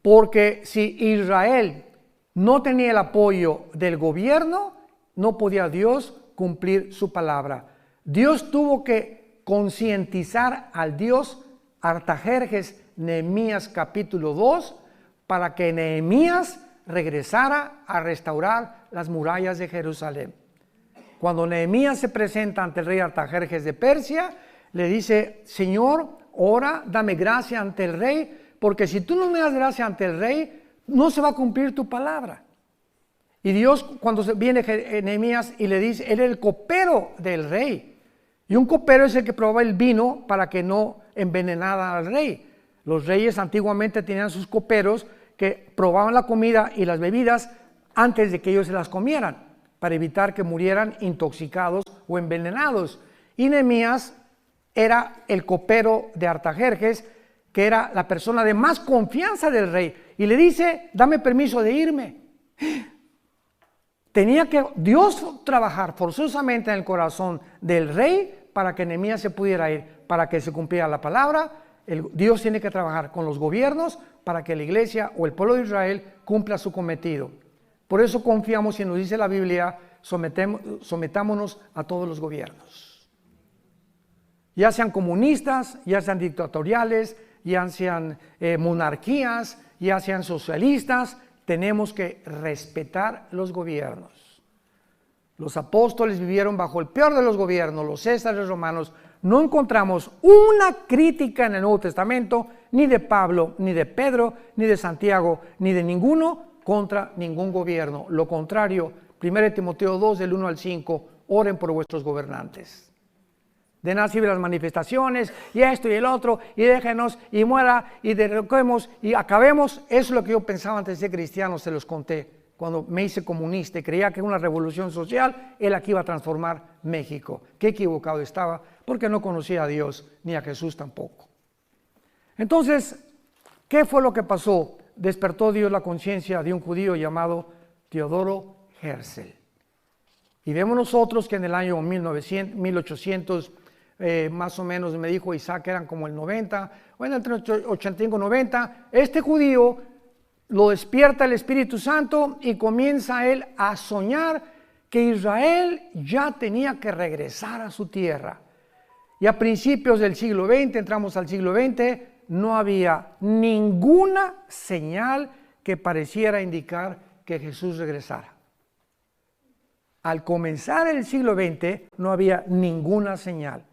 porque si Israel no tenía el apoyo del gobierno, no podía Dios cumplir su palabra. Dios tuvo que concientizar al Dios Artajerjes, Nehemías capítulo 2, para que Nehemías regresara a restaurar las murallas de Jerusalén. Cuando Nehemías se presenta ante el rey Artajerjes de Persia, le dice: Señor, ora, dame gracia ante el rey, porque si tú no me das gracia ante el rey, no se va a cumplir tu palabra. Y Dios, cuando viene Nehemías y le dice, él era el copero del rey, Y un copero es el que probaba el vino para que no envenenara al rey. Los reyes antiguamente tenían sus coperos que probaban la comida y las bebidas antes de que ellos se las comieran, para evitar que murieran intoxicados o envenenados. Y Nehemías era el copero de Artajerjes, que era la persona de más confianza del rey, y le dice: dame permiso de irme. Tenía que Dios trabajar forzosamente en el corazón del rey para que Nehemías se pudiera ir, para que se cumpliera la palabra. Dios tiene que trabajar con los gobiernos para que la iglesia o el pueblo de Israel cumpla su cometido. Por eso confiamos, y nos dice la Biblia, sometámonos a todos los gobiernos. Ya sean comunistas, ya sean dictatoriales, ya sean monarquías, ya sean socialistas, tenemos que respetar los gobiernos. Los apóstoles vivieron bajo el peor de los gobiernos, los césares romanos. No encontramos una crítica en el Nuevo Testamento, ni de Pablo, ni de Pedro, ni de Santiago, ni de ninguno contra ningún gobierno. Lo contrario, 1 Timoteo 2, del 1 al 5, oren por vuestros gobernantes. De nada sirven las manifestaciones, y esto y el otro, y déjenos, y muera, y derroquemos, y acabemos. Eso es lo que yo pensaba antes de ser cristiano, se los conté, cuando me hice comunista y creía que una revolución social era la que iba a transformar México. Qué equivocado estaba, porque no conocía a Dios, ni a Jesús tampoco. Entonces, ¿qué fue lo que pasó? Despertó Dios la conciencia de un judío llamado Teodoro Herzl. Y vemos nosotros que en el año 1800, más o menos, me dijo Isaac, eran como el 90, bueno, entre 85 y 90, este judío lo despierta el Espíritu Santo y comienza él a soñar que Israel ya tenía que regresar a su tierra. Y a principios del siglo XX, entramos al siglo XX, no había ninguna señal que pareciera indicar que Jesús regresara. Al comenzar el siglo XX no había ninguna señal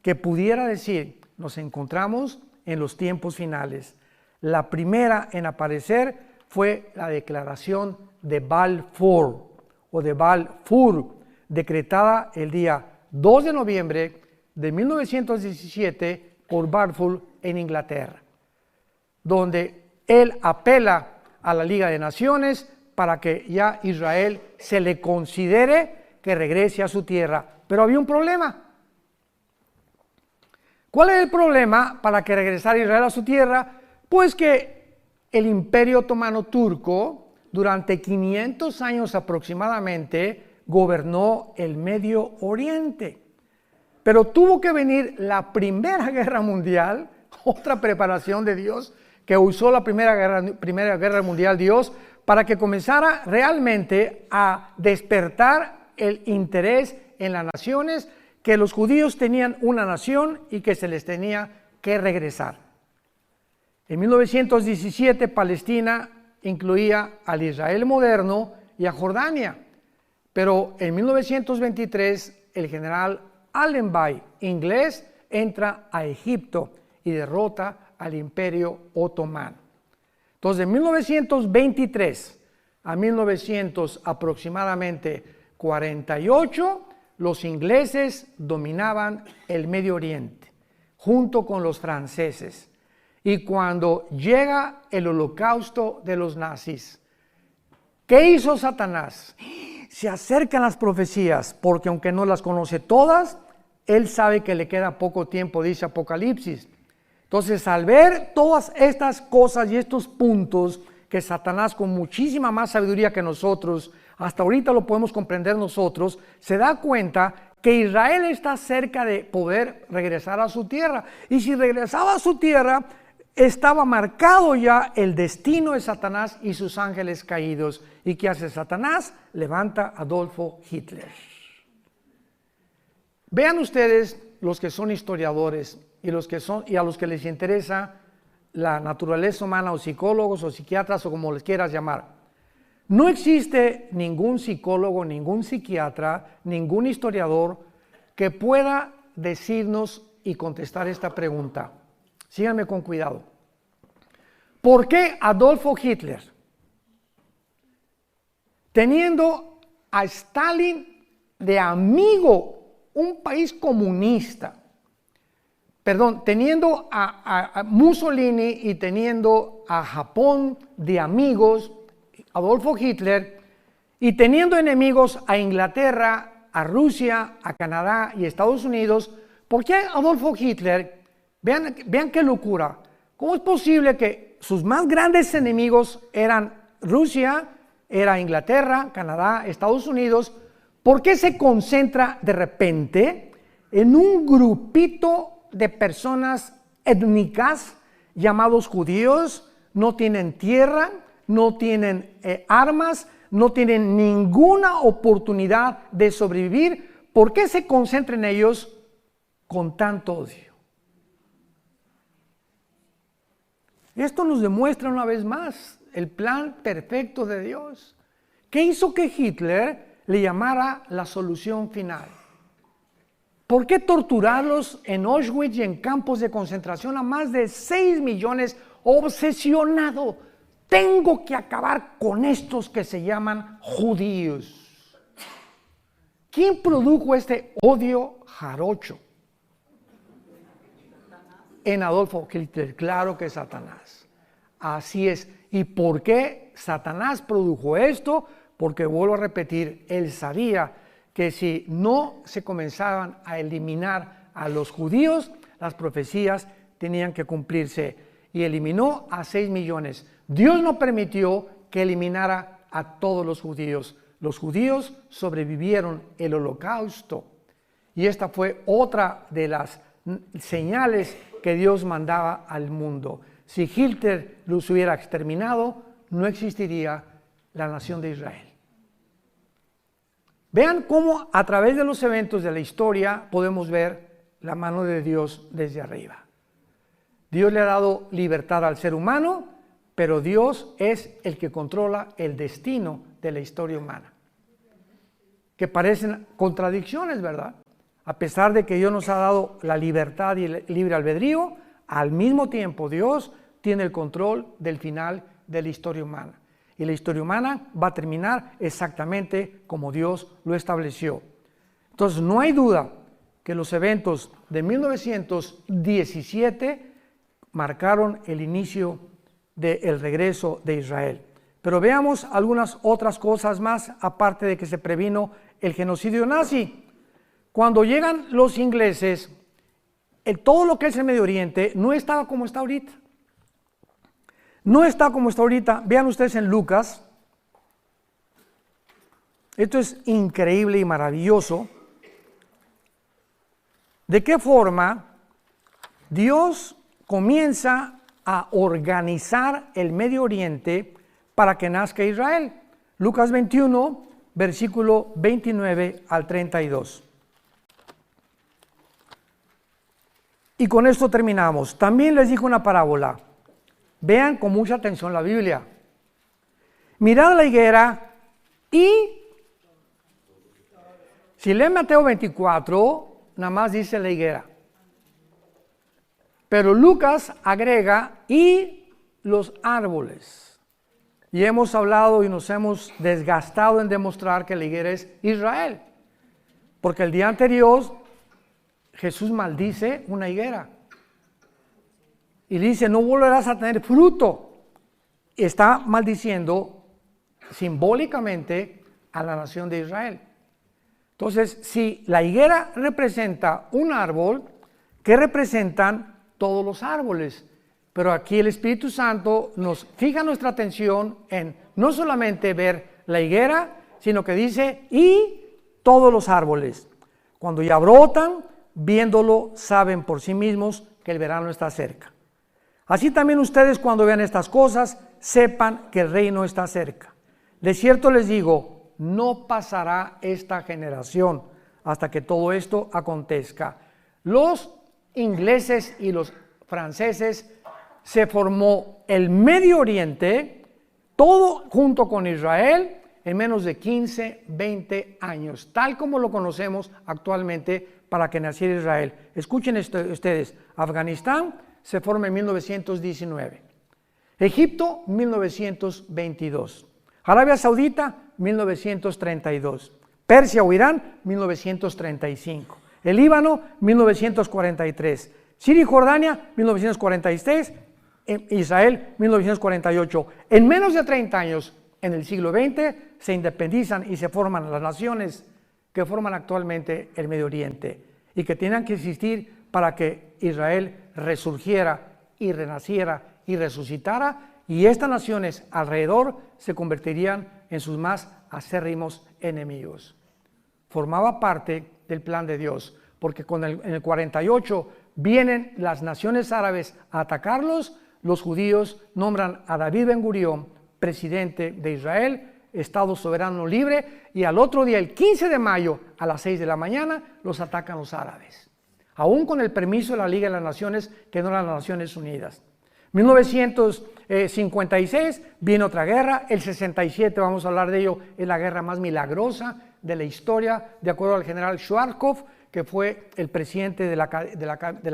que pudiera decir: nos encontramos en los tiempos finales. La primera en aparecer fue la declaración de Balfour, o de Balfour, decretada el día 2 de noviembre de 1917 por Balfour en Inglaterra, donde él apela a la Liga de Naciones para que ya Israel se le considere que regrese a su tierra. Pero había un problema. ¿Cuál es el problema para que regresara Israel a su tierra? Pues que el Imperio Otomano Turco, durante 500 años aproximadamente, gobernó el Medio Oriente. Pero tuvo que venir la Primera Guerra Mundial, otra preparación de Dios, que usó la Primera Guerra Mundial Dios, para que comenzara realmente a despertar el interés en las naciones, que los judíos tenían una nación y que se les tenía que regresar. En 1917 Palestina incluía al Israel moderno y a Jordania, pero en 1923 el general Allenby, inglés, entra a Egipto y derrota al Imperio Otomano. Entonces, de 1923 a 1900 aproximadamente 48, los ingleses dominaban el Medio Oriente, junto con los franceses. Y cuando llega el holocausto de los nazis, ¿qué hizo Satanás? Se acercan las profecías, porque aunque no las conoce todas, él sabe que le queda poco tiempo, dice Apocalipsis. Entonces, al ver todas estas cosas y estos puntos que Satanás, con muchísima más sabiduría que nosotros, hasta ahorita lo podemos comprender nosotros, se da cuenta que Israel está cerca de poder regresar a su tierra. Y si regresaba a su tierra, estaba marcado ya el destino de Satanás y sus ángeles caídos. ¿Y qué hace Satanás? Levanta a Adolfo Hitler. Vean ustedes, los que son historiadores y a los que les interesa la naturaleza humana, o psicólogos o psiquiatras, o como les quieras llamar. No existe ningún psicólogo, ningún psiquiatra, ningún historiador que pueda decirnos y contestar esta pregunta. Síganme con cuidado. ¿Por qué Adolfo Hitler, teniendo a Stalin de amigo un país comunista, teniendo a Mussolini y teniendo a Japón de amigos, Adolfo Hitler, y teniendo enemigos a Inglaterra, a Rusia, a Canadá y Estados Unidos, ¿por qué Adolfo Hitler, vean qué locura, cómo es posible que sus más grandes enemigos eran Rusia, era Inglaterra, Canadá, Estados Unidos? ¿Por qué se concentra de repente en un grupito de personas étnicas llamados judíos? No tienen tierra, no tienen armas, no tienen ninguna oportunidad de sobrevivir. ¿Por qué se concentra en ellos con tanto odio? Esto nos demuestra una vez más el plan perfecto de Dios. ¿Qué hizo que Hitler le llamara la solución final? ¿Por qué torturarlos en Auschwitz y en campos de concentración a más de 6 millones? Obsesionado, tengo que acabar con estos que se llaman judíos. ¿Quién produjo este odio jarocho en Adolfo Hitler? Claro que Satanás. Así es. ¿Y por qué Satanás produjo esto? Porque, vuelvo a repetir, él sabía que si no se comenzaban a eliminar a los judíos, las profecías tenían que cumplirse, y eliminó a 6 millones. Dios no permitió que eliminara a todos los judíos. Los judíos sobrevivieron el holocausto, y esta fue otra de las señales que Dios mandaba al mundo. Si Hitler los hubiera exterminado, no existiría la nación de Israel. Vean cómo a través de los eventos de la historia podemos ver la mano de Dios desde arriba. Dios le ha dado libertad al ser humano, pero Dios es el que controla el destino de la historia humana. Que parecen contradicciones, ¿verdad? A pesar de que Dios nos ha dado la libertad y el libre albedrío, al mismo tiempo Dios tiene el control del final de la historia humana. Y la historia humana va a terminar exactamente como Dios lo estableció. Entonces, no hay duda que los eventos de 1917 marcaron el inicio del regreso de Israel. Pero veamos algunas otras cosas más, aparte de que se previno el genocidio nazi. Cuando llegan los ingleses, todo lo que es el Medio Oriente no estaba como está ahorita. No está como está ahorita. Vean ustedes en Lucas. Esto es increíble y maravilloso. ¿De qué forma Dios comienza a organizar el Medio Oriente para que nazca Israel? Lucas 21, versículo 29 al 32. Y con esto terminamos. También les dijo una parábola. Vean con mucha atención la Biblia. Mirad la higuera y, si leen Mateo 24, nada más dice la higuera. Pero Lucas agrega y los árboles. Y hemos hablado y nos hemos desgastado en demostrar que la higuera es Israel. Porque el día anterior Jesús maldice una higuera. Y dice, no volverás a tener fruto. Está maldiciendo simbólicamente a la nación de Israel. Entonces, si la higuera representa un árbol, ¿qué representan todos los árboles? Pero aquí el Espíritu Santo nos fija nuestra atención en no solamente ver la higuera, sino que dice, y todos los árboles. Cuando ya brotan, viéndolo, saben por sí mismos que el verano está cerca. Así también ustedes, cuando vean estas cosas, sepan que el reino está cerca. De cierto les digo, no pasará esta generación hasta que todo esto acontezca. Los ingleses y los franceses, se formó el Medio Oriente, todo junto con Israel, en menos de 15, 20 años, tal como lo conocemos actualmente para que naciera Israel. Escuchen esto ustedes, Afganistán se forma en 1919, Egipto 1922, Arabia Saudita 1932, Persia o Irán 1935, El Líbano, 1943. Siria y Jordania, 1946. Israel, 1948. En menos de 30 años, en el siglo XX, se independizan y se forman las naciones que forman actualmente el Medio Oriente y que tenían que existir para que Israel resurgiera y renaciera y resucitara, y estas naciones alrededor se convertirían en sus más acérrimos enemigos. Formaba parte del plan de Dios, porque en el 48 vienen las naciones árabes a atacarlos. Los judíos nombran a David Ben Gurión presidente de Israel, Estado soberano libre, y al otro día, el 15 de mayo, a las 6 de la mañana, los atacan los árabes, aún con el permiso de la Liga de las Naciones, que no eran las Naciones Unidas. 1956 viene otra guerra, el 67, vamos a hablar de ello, es la guerra más milagrosa de la historia, de acuerdo al general Schwarzkopf, que fue el presidente de la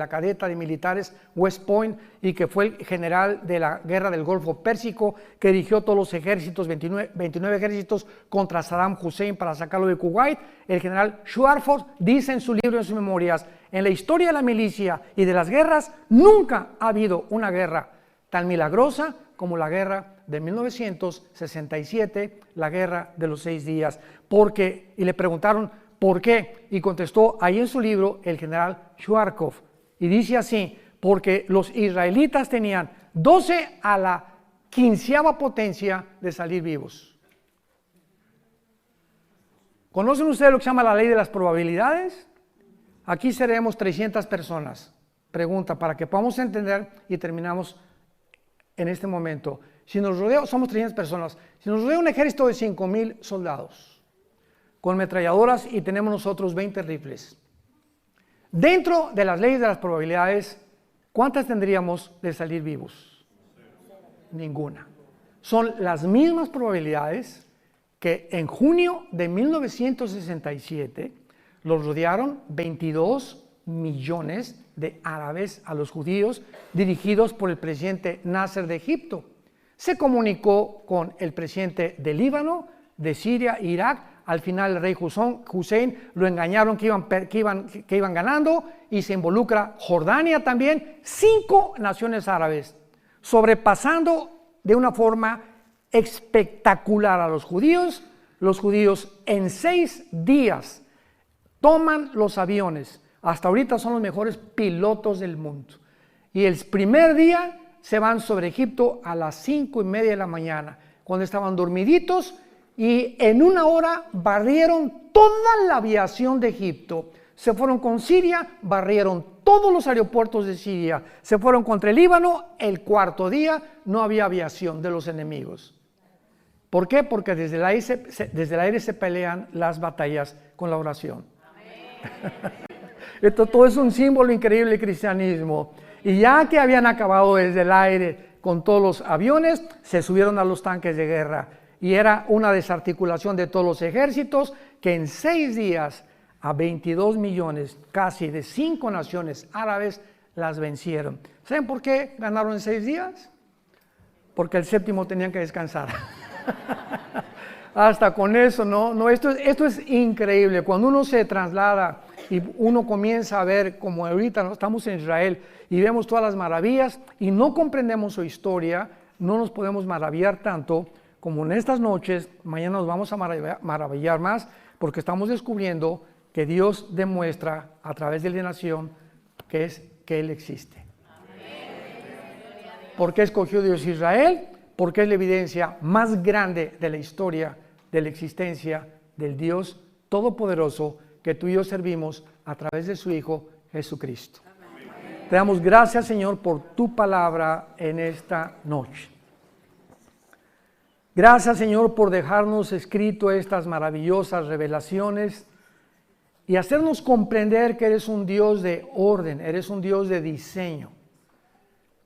cadeta de militares West Point y que fue el general de la guerra del Golfo Pérsico, que dirigió todos los ejércitos, 29 ejércitos contra Saddam Hussein para sacarlo de Kuwait. El general Schwarzkopf dice en su libro, en sus memorias: en la historia de la milicia y de las guerras nunca ha habido una guerra tan milagrosa como la guerra de 1967, la guerra de los 6 días. Y le preguntaron ¿por qué? Y contestó ahí en su libro el general Schwarzkopf, y dice así: porque los israelitas tenían 12 a la 15ª potencia de salir vivos. ¿Conocen ustedes lo que se llama la ley de las probabilidades? Aquí seremos 300 personas. Pregunta, para que podamos entender, y terminamos en este momento. Si nos rodea, somos 300 personas. Si nos rodea un ejército de 5,000 soldados, con metralladoras, y tenemos nosotros 20 rifles. Dentro de las leyes de las probabilidades, ¿cuántas tendríamos de salir vivos? Ninguna. Son las mismas probabilidades que en junio de 1967 los rodearon 22 millones de árabes a los judíos, dirigidos por el presidente Nasser de Egipto. Se comunicó con el presidente de Líbano, de Siria e Irak. Al final el rey Hussein lo engañaron que iban ganando, y se involucra Jordania también, 5 naciones árabes, sobrepasando de una forma espectacular a los judíos. Los judíos en 6 días toman los aviones. Hasta ahorita son los mejores pilotos del mundo. Y el primer día se van sobre Egipto a las 5:30 de la mañana, cuando estaban dormiditos, y en 1 hora barrieron toda la aviación de Egipto. Se fueron con Siria, barrieron todos los aeropuertos de Siria. Se fueron contra el Líbano. El 4.º día no había aviación de los enemigos. ¿Por qué? Porque desde el aire se pelean las batallas con la oración. Esto todo es un símbolo increíble del cristianismo. Y ya que habían acabado desde el aire con todos los aviones, se subieron a los tanques de guerra. Y era una desarticulación de todos los ejércitos, que en 6 días a 22 millones, casi de 5 naciones árabes, las vencieron. ¿Saben por qué ganaron en 6 días? Porque el 7º tenían que descansar. Hasta con eso, esto es increíble. Cuando uno se traslada y uno comienza a ver, como ahorita estamos en Israel y vemos todas las maravillas y no comprendemos su historia, no nos podemos maravillar tanto como en estas noches. Mañana nos vamos a maravillar más, porque estamos descubriendo que Dios demuestra a través de la nación que Él existe. ¿Por qué escogió Dios Israel? Porque es la evidencia más grande de la historia de la existencia del Dios Todopoderoso que tú y yo servimos a través de su Hijo Jesucristo. Te damos gracias, Señor, por tu palabra en esta noche. Gracias, Señor, por dejarnos escrito estas maravillosas revelaciones y hacernos comprender que eres un Dios de orden, eres un Dios de diseño,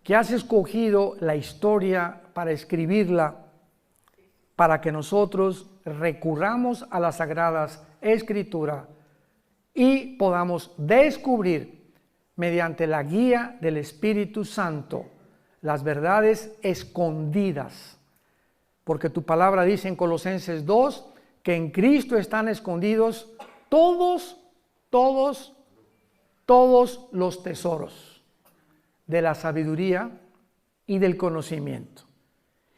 que has escogido la historia para escribirla, para que nosotros recurramos a las Sagradas Escrituras y podamos descubrir, mediante la guía del Espíritu Santo, las verdades escondidas. Porque tu palabra dice en Colosenses 2 que en Cristo están escondidos todos todos los tesoros de la sabiduría y del conocimiento.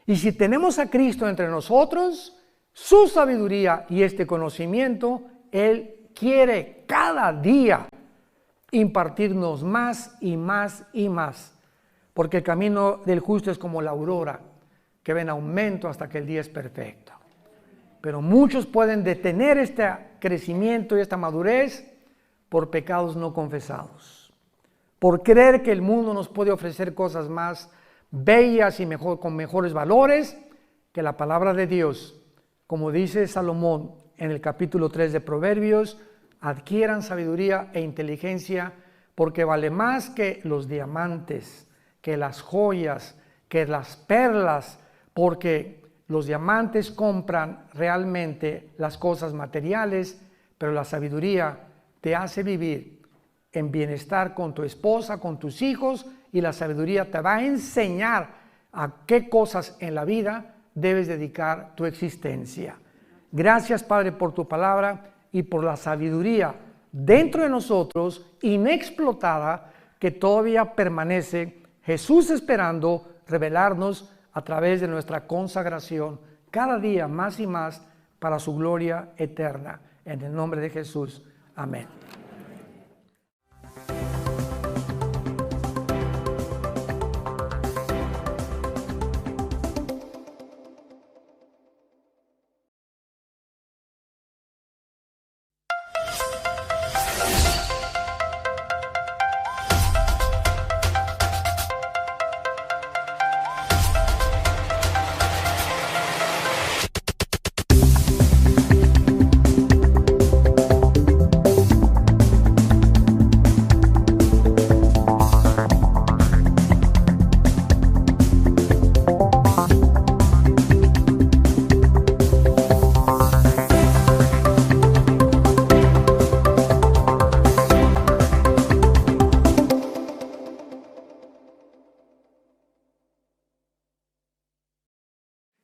Y si tenemos a Cristo entre nosotros, su sabiduría y este conocimiento, Él quiere cada día impartirnos más y más y más. Porque el camino del justo es como la aurora, que va en aumento hasta que el día es perfecto. Pero muchos pueden detener este crecimiento y esta madurez por pecados no confesados. Por creer que el mundo nos puede ofrecer cosas más bellas y con mejores valores que la palabra de Dios. Como dice Salomón en el capítulo 3 de Proverbios, adquieran sabiduría e inteligencia porque vale más que los diamantes, que las joyas, que las perlas, porque los diamantes compran realmente las cosas materiales, pero la sabiduría te hace vivir en bienestar con tu esposa, con tus hijos, y la sabiduría te va a enseñar a qué cosas en la vida debes dedicar tu existencia. Gracias, Padre, por tu palabra y por la sabiduría dentro de nosotros, inexplotada, que todavía permanece Jesús esperando revelarnos a través de nuestra consagración cada día más y más para su gloria eterna. En el nombre de Jesús. Amén.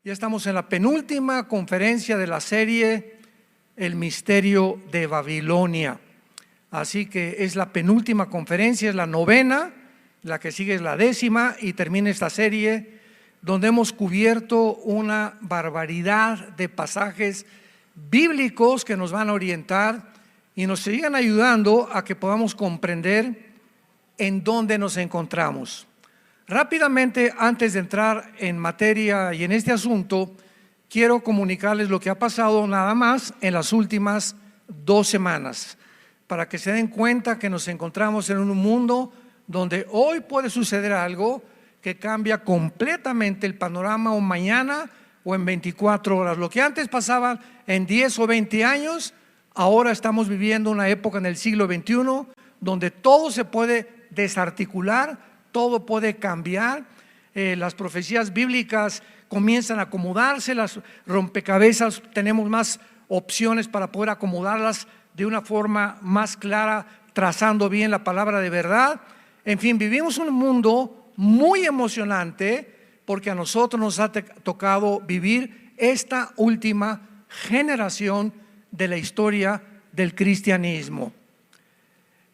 Ya estamos en la penúltima conferencia de la serie El Misterio de Babilonia. Así que es la penúltima conferencia, es la novena, la que sigue es la 10ª y termina esta serie donde hemos cubierto una barbaridad de pasajes bíblicos que nos van a orientar y nos sigan ayudando a que podamos comprender en dónde nos encontramos. Rápidamente, antes de entrar en materia y en este asunto, quiero comunicarles lo que ha pasado nada más en las últimas 2 semanas, para que se den cuenta que nos encontramos en un mundo donde hoy puede suceder algo que cambia completamente el panorama, o mañana o en 24 horas. Lo que antes pasaba en 10 o 20 años, ahora estamos viviendo una época en el siglo XXI donde todo se puede desarticular, todo puede cambiar. Las profecías bíblicas comienzan a acomodarse, las rompecabezas, tenemos más opciones para poder acomodarlas de una forma más clara, trazando bien la palabra de verdad. En fin, vivimos un mundo muy emocionante porque a nosotros nos ha tocado vivir esta última generación de la historia del cristianismo.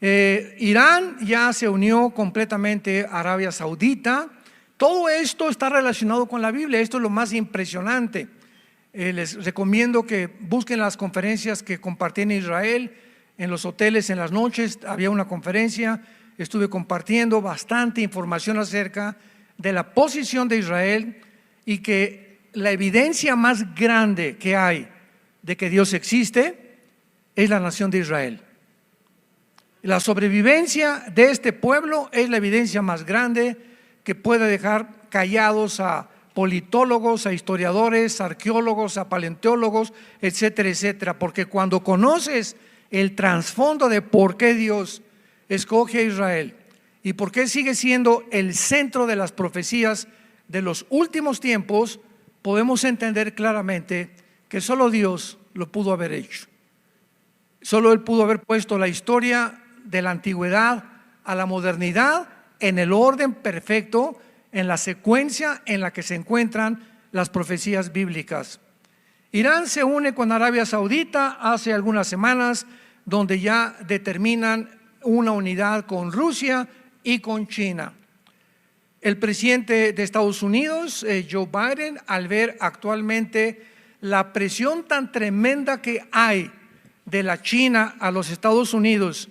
Irán ya se unió completamente a Arabia Saudita. Todo esto está relacionado con la Biblia. Esto es lo más impresionante. Les recomiendo que busquen las conferencias que compartí en Israel, en los hoteles, en las noches. Había una conferencia, estuve compartiendo bastante información acerca de la posición de Israel y que la evidencia más grande que hay de que Dios existe es la nación de Israel. La sobrevivencia de este pueblo es la evidencia más grande que puede dejar callados a politólogos, a historiadores, a arqueólogos, a paleontólogos, etcétera, etcétera. Porque cuando conoces el trasfondo de por qué Dios escoge a Israel y por qué sigue siendo el centro de las profecías de los últimos tiempos, podemos entender claramente que solo Dios lo pudo haber hecho. Solo Él pudo haber puesto la historia de la antigüedad a la modernidad en el orden perfecto, en la secuencia en la que se encuentran las profecías bíblicas. Irán se une con Arabia Saudita hace algunas semanas, donde ya determinan una unidad con Rusia y con China. El presidente de Estados Unidos, Joe Biden, al ver actualmente la presión tan tremenda que hay de la China a los Estados Unidos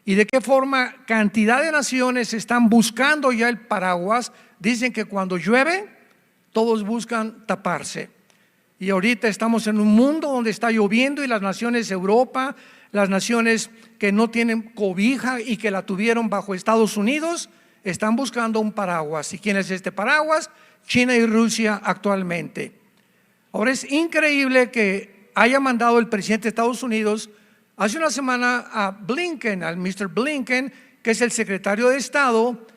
y de qué forma cantidad de naciones están buscando ya el paraguas, dicen que cuando llueve todos buscan taparse. Y ahorita estamos en un mundo donde está lloviendo y las naciones de Europa, las naciones que no tienen cobija y que la tuvieron bajo Estados Unidos, están buscando un paraguas. ¿Y quién es este paraguas? China y Rusia actualmente. Ahora es increíble que haya mandado el presidente de Estados Unidos hace una semana a Blinken, al Mr. Blinken, que es el secretario de Estado,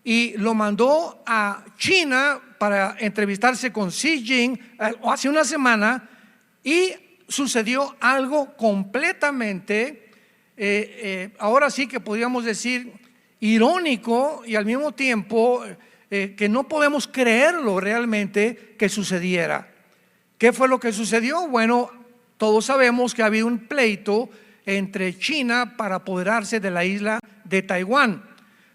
y lo mandó a China para entrevistarse con Xi Jinping hace una semana, y sucedió algo completamente, ahora sí que podríamos decir irónico y al mismo tiempo que no podemos creerlo realmente que sucediera. ¿Qué fue lo que sucedió? Bueno, todos sabemos que ha habido un pleito entre China para apoderarse de la isla de Taiwán,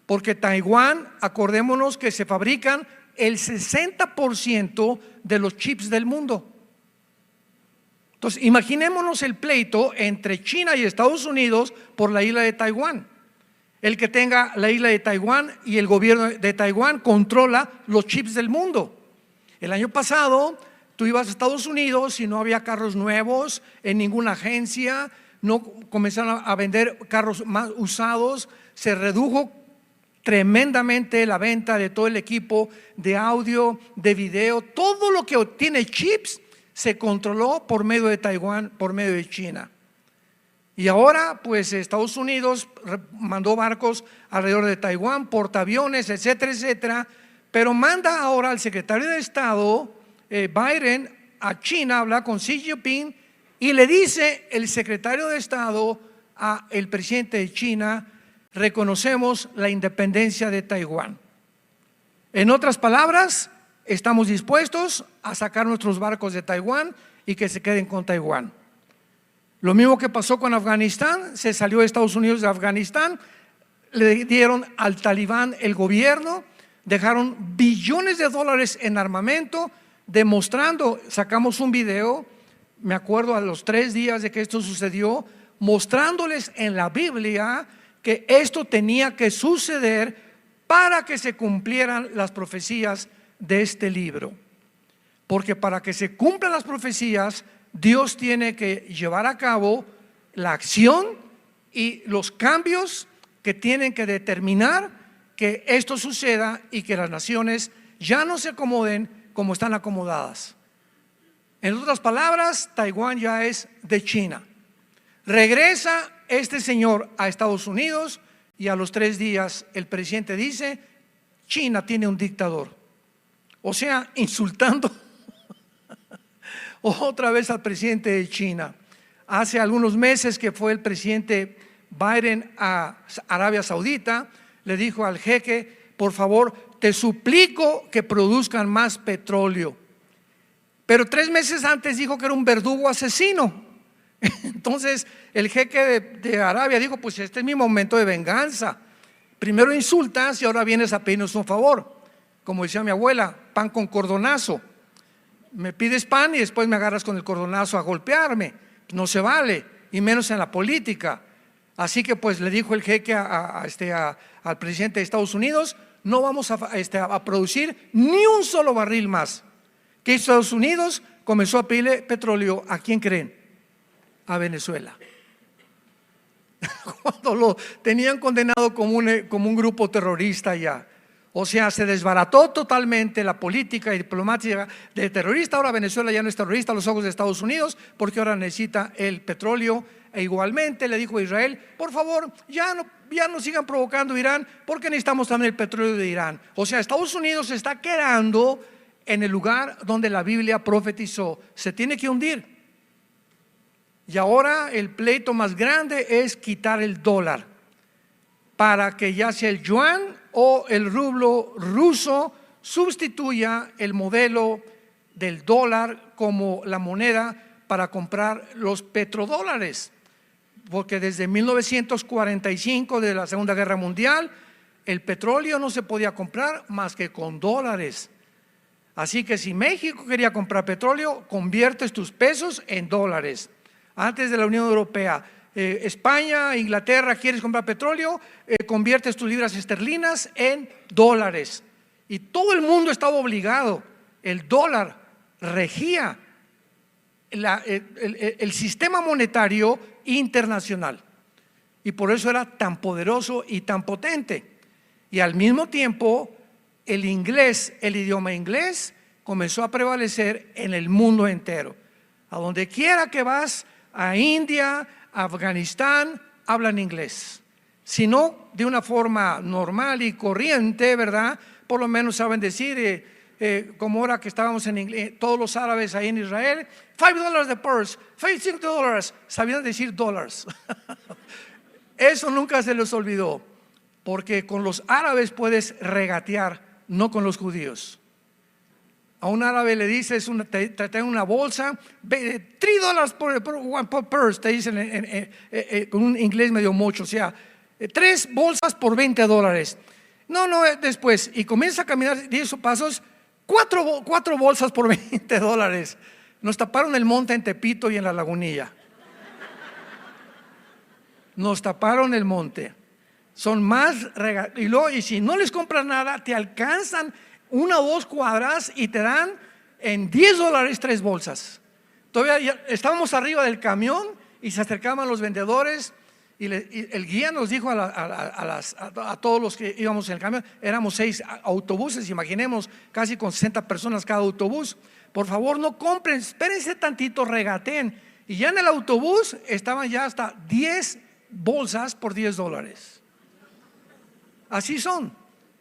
porque Taiwán, acordémonos que se fabrican el 60% de los chips del mundo. Entonces, imaginémonos el pleito entre China y Estados Unidos por la isla de Taiwán. El que tenga la isla de Taiwán y el gobierno de Taiwán controla los chips del mundo. El año pasado tú ibas a Estados Unidos y no había carros nuevos en ninguna agencia, no comenzaron a vender carros más usados, se redujo tremendamente la venta de todo el equipo de audio, de video, todo lo que tiene chips se controló por medio de Taiwán, por medio de China. Y ahora pues Estados Unidos mandó barcos alrededor de Taiwán, portaaviones, etcétera, etcétera, pero manda ahora al secretario de Estado Biden a China a hablar con Xi Jinping, y le dice el secretario de Estado al presidente de China: reconocemos la independencia de Taiwán. En otras palabras, estamos dispuestos a sacar nuestros barcos de Taiwán y que se queden con Taiwán. Lo mismo que pasó con Afganistán, se salió de Estados Unidos de Afganistán, le dieron al talibán el gobierno, dejaron billones de dólares en armamento, demostrando, sacamos un video, me acuerdo a los 3 días de que esto sucedió, mostrándoles en la Biblia que esto tenía que suceder para que se cumplieran las profecías de este libro. Porque para que se cumplan las profecías, Dios tiene que llevar a cabo la acción y los cambios que tienen que determinar que esto suceda y que las naciones ya no se acomoden como están acomodadas. En otras palabras, Taiwán ya es de China. Regresa este señor a Estados Unidos y a los 3 días el presidente dice: China tiene un dictador. O sea, insultando otra vez al presidente de China. Hace algunos meses que fue el presidente Biden a Arabia Saudita, le dijo al jeque: por favor, te suplico que produzcan más petróleo. Pero 3 meses antes dijo que era un verdugo asesino. Entonces el jeque de Arabia dijo: pues este es mi momento de venganza. Primero insultas y ahora vienes a pedirnos un favor. Como decía mi abuela, pan con cordonazo. Me pides pan y después me agarras con el cordonazo a golpearme. No se vale, y menos en la política. Así que pues le dijo el jeque al presidente de Estados Unidos: no vamos a producir ni un solo barril más. ¿Qué hizo Estados Unidos? Comenzó a pedirle petróleo. ¿A quién creen? A Venezuela. Cuando lo tenían condenado como un grupo terrorista ya. O sea, se desbarató totalmente la política y diplomática de terrorista. Ahora Venezuela ya no es terrorista a los ojos de Estados Unidos, porque ahora necesita el petróleo. E igualmente le dijo a Israel: por favor, ya no sigan provocando Irán, porque necesitamos también el petróleo de Irán. O sea, Estados Unidos se está quedando en el lugar donde la Biblia profetizó. Se tiene que hundir. Y ahora el pleito más grande es quitar el dólar, para que ya sea el yuan o el rublo ruso sustituya el modelo del dólar como la moneda para comprar los petrodólares. porque desde 1945, de la Segunda Guerra Mundial, el petróleo no se podía comprar más que con dólares. Así que si México quería comprar petróleo, conviertes tus pesos en dólares. Antes de la Unión Europea, España, Inglaterra, quieres comprar petróleo, conviertes tus libras esterlinas en dólares. Y todo el mundo estaba obligado. El dólar regía el sistema monetario internacional. Y por eso era tan poderoso y tan potente. Y al mismo tiempo, el inglés, el idioma inglés, comenzó a prevalecer en el mundo entero. A donde quiera que vas, a India, a Afganistán, hablan inglés. Si no de una forma normal y corriente, ¿verdad? Por lo menos saben decir, como ahora que estábamos en inglés, todos los árabes ahí en Israel, $5 de purse, $5 sabían decir dólares. Eso nunca se les olvidó, porque con los árabes puedes regatear, no con los judíos. A un árabe le dices, te traen una bolsa, $3 por purse, te dicen con un inglés medio mocho, o sea, 3 bolsas por $20. No, después, y comienza a caminar 10 pasos, 4 bolsas por $20. Nos taparon el monte en Tepito y en la Lagunilla. Nos taparon el monte. Son más y si no les compras nada, te alcanzan 1 o 2 cuadras y te dan en $10 3 bolsas. Todavía estábamos arriba del camión y se acercaban los vendedores y el guía nos dijo a todos los que íbamos en el camión, éramos 6 autobuses, imaginemos casi con 60 personas cada autobús. Por favor, no compren, espérense tantito, regateen. Y ya en el autobús estaban ya hasta 10 bolsas por $10. Así son.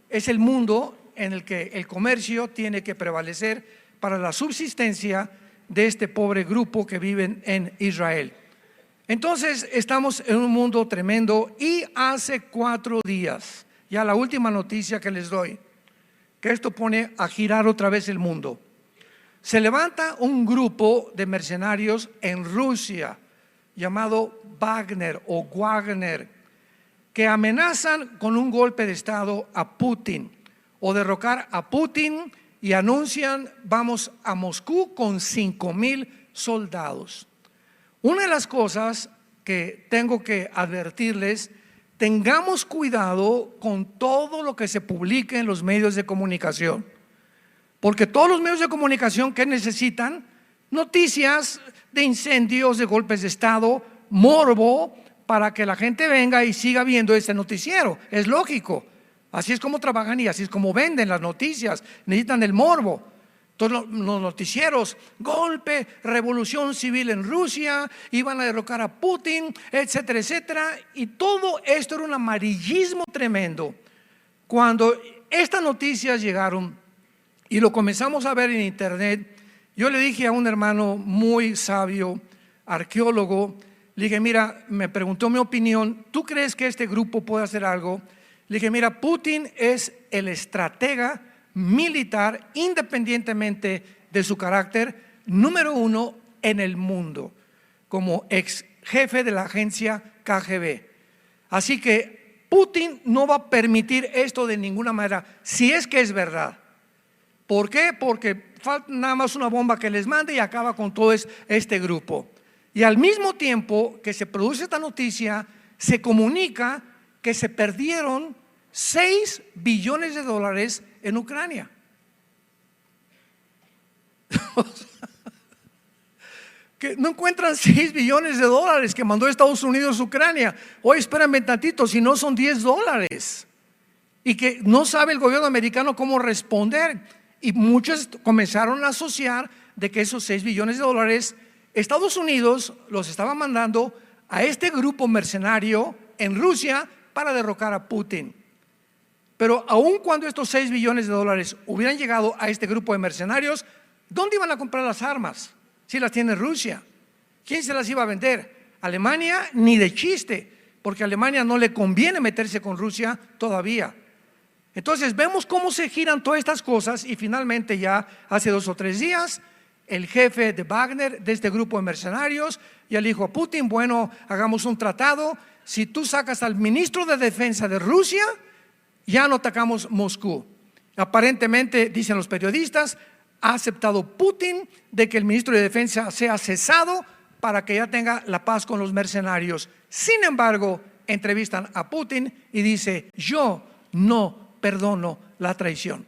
Es el mundo en el que el comercio tiene que prevalecer para la subsistencia de este pobre grupo que viven en Israel. Entonces estamos en un mundo tremendo y hace 4 días, ya la última noticia que les doy, que esto pone a girar otra vez el mundo. Se levanta un grupo de mercenarios en Rusia llamado Wagner o Wagner, que amenazan con un golpe de estado a Putin o derrocar a Putin, y anuncian: vamos a Moscú con 5,000 soldados. Una de las cosas que tengo que advertirles: tengamos cuidado con todo lo que se publique en los medios de comunicación, porque todos los medios de comunicación que necesitan noticias de incendios, de golpes de estado, morbo, para que la gente venga y siga viendo este noticiero. Es lógico, así es como trabajan y así es como venden las noticias, necesitan el morbo. Todos los noticieros: golpe, revolución civil en Rusia, iban a derrocar a Putin, etcétera, etcétera. Y todo esto era un amarillismo tremendo. Cuando estas noticias llegaron y lo comenzamos a ver en internet, yo le dije a un hermano muy sabio, arqueólogo, le dije: mira, me preguntó mi opinión, ¿tú crees que este grupo puede hacer algo? Le dije: mira, Putin es el estratega militar, independientemente de su carácter, número 1 en el mundo, como ex jefe de la agencia KGB. Así que Putin no va a permitir esto de ninguna manera, si es que es verdad. ¿Por qué? Porque falta nada más una bomba que les mande y acaba con todo este grupo. Y al mismo tiempo que se produce esta noticia, se comunica que se perdieron $6 billones en Ucrania. Que no encuentran $6 billones que mandó Estados Unidos a Ucrania. Oye, espérame tantito, si no son $10. Y que no sabe el gobierno americano cómo responder. Y muchos comenzaron a asociar de que esos $6 billones Estados Unidos los estaba mandando a este grupo mercenario en Rusia para derrocar a Putin. Pero aun cuando estos $6 billones hubieran llegado a este grupo de mercenarios, ¿dónde iban a comprar las armas? Si las tiene Rusia, ¿quién se las iba a vender? Alemania, ni de chiste, porque a Alemania no le conviene meterse con Rusia todavía. Entonces vemos cómo se giran todas estas cosas, y finalmente ya hace 2 o 3 días el jefe de Wagner, de este grupo de mercenarios, y él dijo a Putin: bueno, hagamos un tratado. Si tú sacas al ministro de defensa de Rusia, ya no atacamos Moscú. Aparentemente, dicen los periodistas, ha aceptado Putin de que el ministro de defensa sea cesado para que ya tenga la paz con los mercenarios. Sin embargo, entrevistan a Putin y dice: yo no perdono la traición.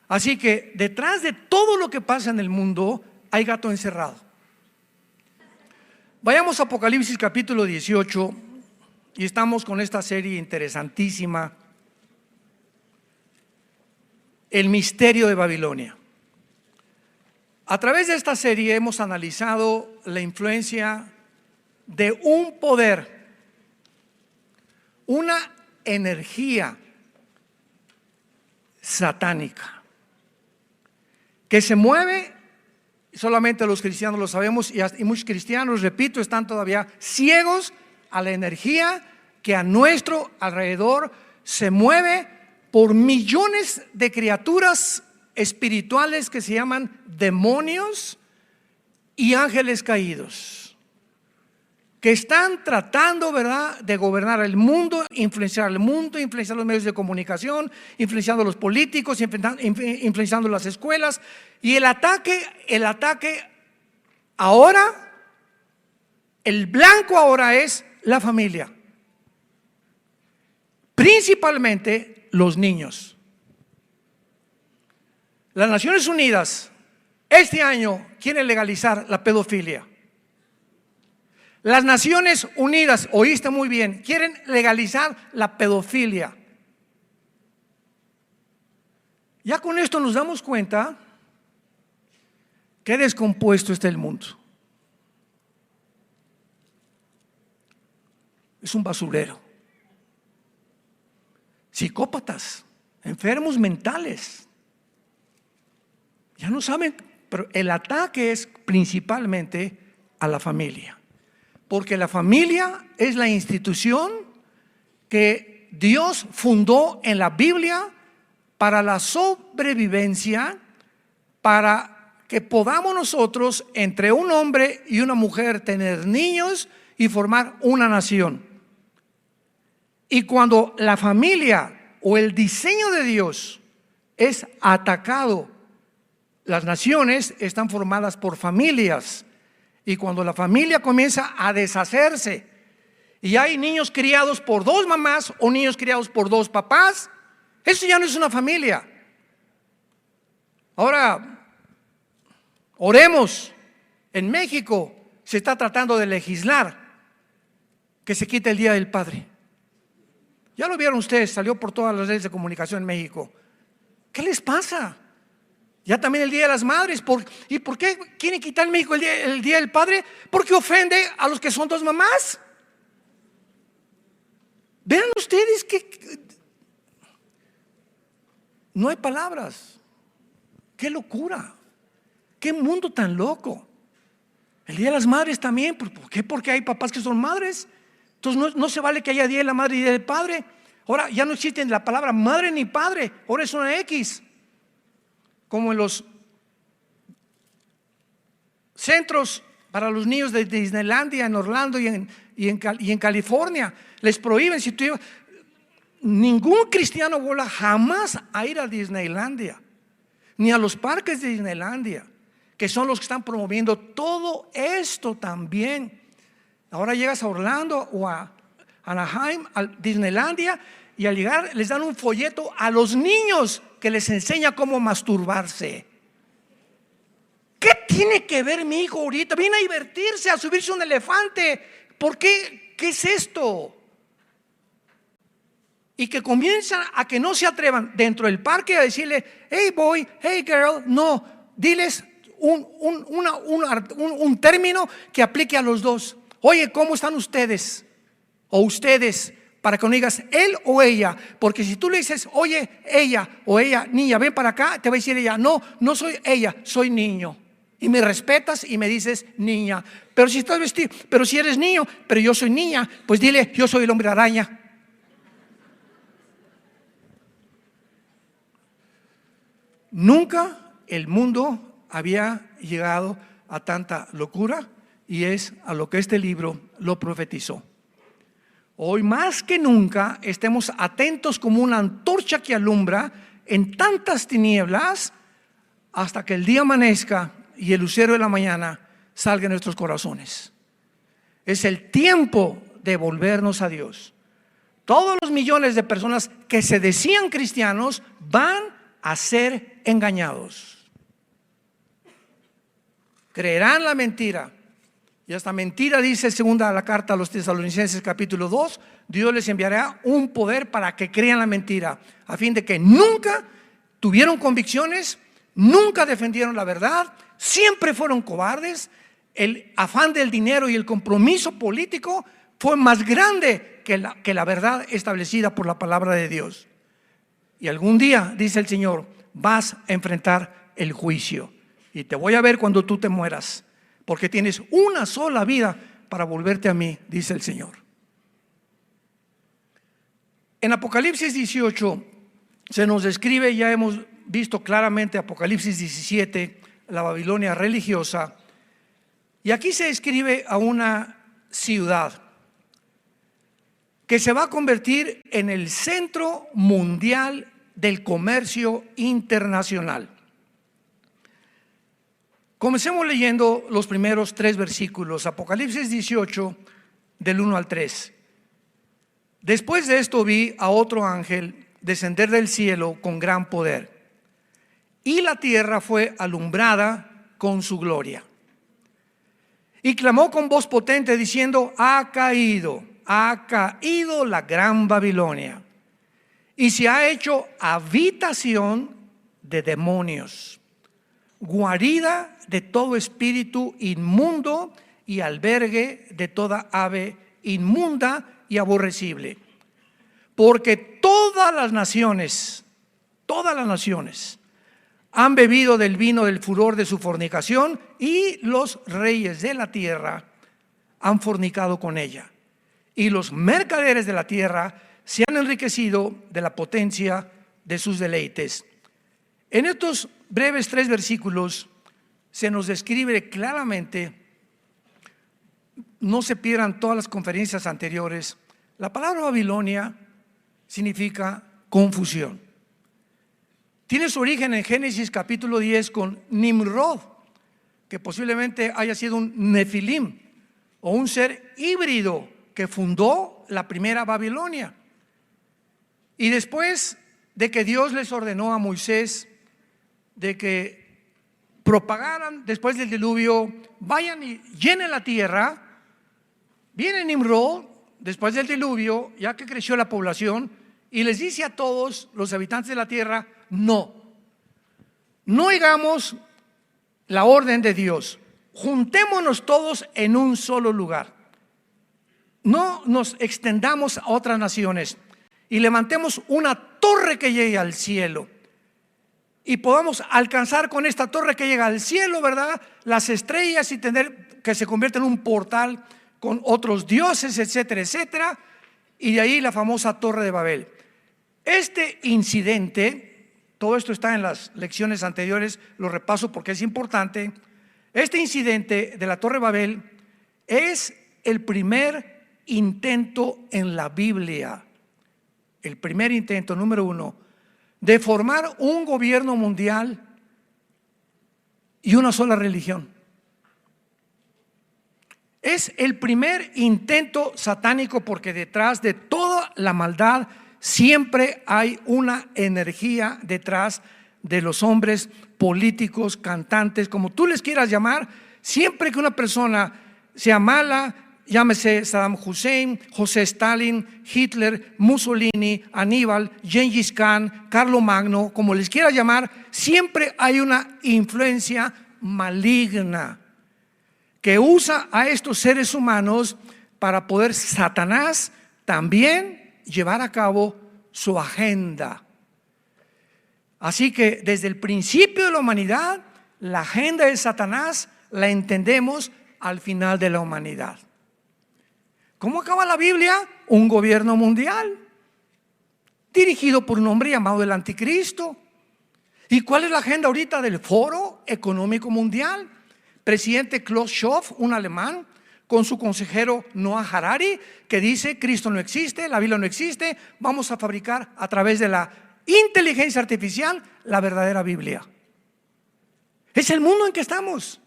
Así que detrás de todo lo que pasa en el mundo hay gato encerrado. Vayamos a Apocalipsis capítulo 18 y estamos con esta serie interesantísima, el misterio de Babilonia. A través de esta serie hemos analizado la influencia de un poder, una energía satánica que se mueve. Solamente los cristianos lo sabemos, y muchos cristianos, repito, están todavía ciegos a la energía que a nuestro alrededor se mueve por millones de criaturas espirituales que se llaman demonios y ángeles caídos, que están tratando, ¿verdad?, de gobernar el mundo, influenciar el mundo, influenciar los medios de comunicación, influenciando a los políticos, influenciando las escuelas. Y el ataque ahora, el blanco ahora es la familia, principalmente los niños. Las Naciones Unidas este año quieren legalizar la pedofilia. Las Naciones Unidas, oíste muy bien, quieren legalizar la pedofilia. Ya con esto nos damos cuenta qué descompuesto está el mundo. Es un basurero. Psicópatas, enfermos mentales. Ya no saben, pero el ataque es principalmente a la familia. Porque la familia es la institución que Dios fundó en la Biblia para la sobrevivencia, para que podamos nosotros, entre un hombre y una mujer, tener niños y formar una nación. Y cuando la familia o el diseño de Dios es atacado, las naciones están formadas por familias. Y cuando la familia comienza a deshacerse y hay niños criados por dos mamás o niños criados por dos papás, eso ya no es una familia. Ahora, oremos. En México se está tratando de legislar que se quite el Día del Padre. Ya lo vieron ustedes, salió por todas las redes de comunicación en México. ¿Qué les pasa? Ya también el Día de las Madres. ¿Y por qué quieren quitar en México el Día del Padre? Porque ofende a los que son dos mamás. Vean ustedes que no hay palabras. Qué locura. Qué mundo tan loco. El Día de las Madres también. ¿Por qué? Porque hay papás que son madres. Entonces no se vale que haya Día de la Madre y Día del Padre. Ahora ya no existe la palabra madre ni padre. Ahora es una X. Como en los centros para los niños de Disneylandia, en Orlando y en California, les prohíben. Ningún cristiano vuela jamás a ir a Disneylandia, ni a los parques de Disneylandia, que son los que están promoviendo todo esto también. Ahora llegas a Orlando o a Anaheim, a Disneylandia, y al llegar les dan un folleto a los niños que les enseña cómo masturbarse. ¿Qué tiene que ver mi hijo ahorita? Viene a divertirse, a subirse a un elefante. ¿Por qué? ¿Qué es esto? Y que comienzan a que no se atrevan dentro del parque a decirle: hey boy, hey girl. No, diles un término que aplique a los dos. Oye, ¿cómo están ustedes? O ustedes, para que no digas él o ella. Porque si tú le dices: oye, ella o ella, niña, ven para acá, te va a decir ella: no soy ella, soy niño. Y me respetas y me dices niña. Pero si estás vestido, pero si eres niño, pero yo soy niña, pues dile: yo soy el hombre araña. Nunca el mundo había llegado a tanta locura, y es a lo que este libro lo profetizó. Hoy más que nunca estemos atentos como una antorcha que alumbra en tantas tinieblas hasta que el día amanezca y el lucero de la mañana salga en nuestros corazones. Es el tiempo de volvernos a Dios. Todos los millones de personas que se decían cristianos van a ser engañados. Creerán la mentira. Y esta mentira, dice segunda la carta a los Tesalonicenses capítulo 2, Dios les enviará un poder para que crean la mentira, a fin de que nunca tuvieron convicciones, nunca defendieron la verdad, siempre fueron cobardes. El afán del dinero y el compromiso político fue más grande que la verdad establecida por la palabra de Dios. Y algún día, dice el Señor, vas a enfrentar el juicio, y te voy a ver cuando tú te mueras, porque tienes una sola vida para volverte a mí, dice el Señor. En Apocalipsis 18 se nos describe, ya hemos visto claramente Apocalipsis 17, la Babilonia religiosa, y aquí se describe a una ciudad que se va a convertir en el centro mundial del comercio internacional. Comencemos leyendo los primeros 3 versículos, Apocalipsis 18, del 1 al 3. Después de esto vi a otro ángel descender del cielo con gran poder, y la tierra fue alumbrada con su gloria. Y clamó con voz potente diciendo: ha caído la gran Babilonia, y se ha hecho habitación de demonios, guarida de todo espíritu inmundo y albergue de toda ave inmunda y aborrecible. Porque todas las naciones han bebido del vino del furor de su fornicación, y los reyes de la tierra han fornicado con ella, y los mercaderes de la tierra se han enriquecido de la potencia de sus deleites. En estos breves 3 versículos se nos describe claramente, no se pierdan todas las conferencias anteriores, la palabra Babilonia significa confusión. Tiene su origen en Génesis capítulo 10 con Nimrod, que posiblemente haya sido un nefilim o un ser híbrido que fundó la primera Babilonia. Y después de que Dios les ordenó a Moisés de que propagaran después del diluvio, vayan y llenen la tierra, viene Nimrod después del diluvio, ya que creció la población, y les dice a todos los habitantes de la tierra: no oigamos la orden de Dios, juntémonos todos en un solo lugar, no nos extendamos a otras naciones, y levantemos una torre que llegue al cielo, y podamos alcanzar con esta torre que llega al cielo, ¿verdad?, las estrellas, y tener que se convierta en un portal con otros dioses, etcétera, etcétera. Y de ahí la famosa Torre de Babel. Este incidente, todo esto está en las lecciones anteriores, lo repaso porque es importante. Este incidente de la Torre de Babel es el primer intento en la Biblia, el primer intento, número 1, de formar un gobierno mundial y una sola religión. Es el primer intento satánico, porque detrás de toda la maldad siempre hay una energía detrás de los hombres políticos, cantantes, como tú les quieras llamar. Siempre que una persona sea mala, llámese Saddam Hussein, José Stalin, Hitler, Mussolini, Aníbal, Gengis Khan, Carlomagno, como les quieras llamar, siempre hay una influencia maligna que usa a estos seres humanos para poder Satanás también llevar a cabo su agenda. Así que desde el principio de la humanidad, la agenda de Satanás la entendemos al final de la humanidad. ¿Cómo acaba la Biblia? Un gobierno mundial dirigido por un hombre llamado el Anticristo. ¿Y cuál es la agenda ahorita del foro económico mundial. Presidente Klaus Schwab, un alemán, con su consejero Noah Harari, que dice: Cristo no existe, la Biblia no existe, vamos a fabricar a través de la inteligencia artificial la verdadera Biblia. Es el mundo en que estamos.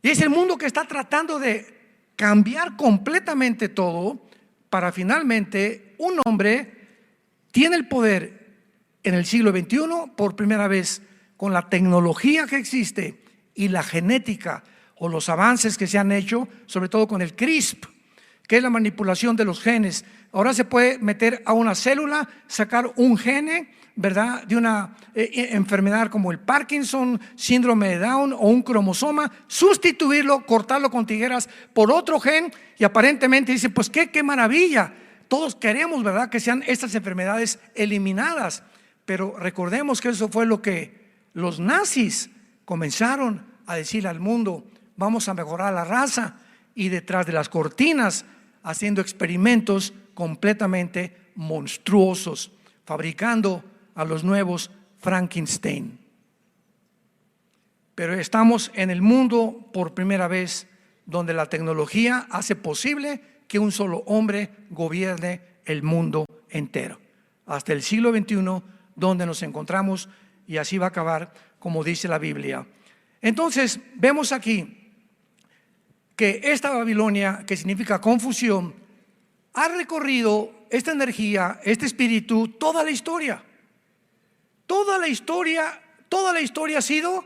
Y es el mundo que está tratando de cambiar completamente todo, para finalmente un hombre tiene el poder en el siglo XXI por primera vez, con la tecnología que existe y la genética o los avances que se han hecho, sobre todo con el CRISP, que es la manipulación de los genes. Ahora se puede meter a una célula, sacar un gene, ¿verdad?, de una enfermedad como el Parkinson, síndrome de Down o un cromosoma, sustituirlo, cortarlo con tijeras por otro gen, y aparentemente dice: pues qué maravilla, todos queremos, ¿verdad?, que sean estas enfermedades eliminadas. Pero recordemos que eso fue lo que los nazis comenzaron a decirle al mundo: vamos a mejorar la raza, y detrás de las cortinas haciendo experimentos completamente monstruosos, fabricando a los nuevos Frankenstein. Pero estamos en el mundo por primera vez donde la tecnología hace posible que un solo hombre gobierne el mundo entero, hasta el siglo XXI, donde nos encontramos, y así va a acabar, como dice la Biblia. Entonces vemos aquí que esta Babilonia, que significa confusión, ha recorrido esta energía, este espíritu, toda la historia. Toda la historia ha sido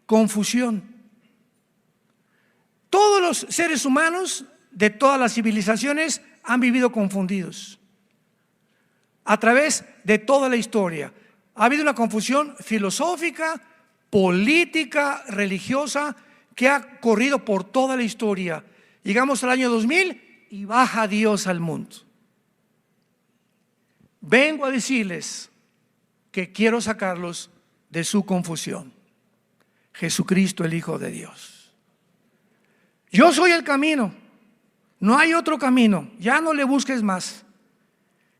confusión. Todos los seres humanos de todas las civilizaciones han vivido confundidos. A través de toda la historia ha habido una confusión filosófica, política, religiosa, que ha corrido por toda la historia. Llegamos al año 2000 y baja Dios al mundo. Vengo a decirles que quiero sacarlos de su confusión. Jesucristo, el Hijo de Dios. Yo soy el camino, no hay otro camino, ya no le busques más.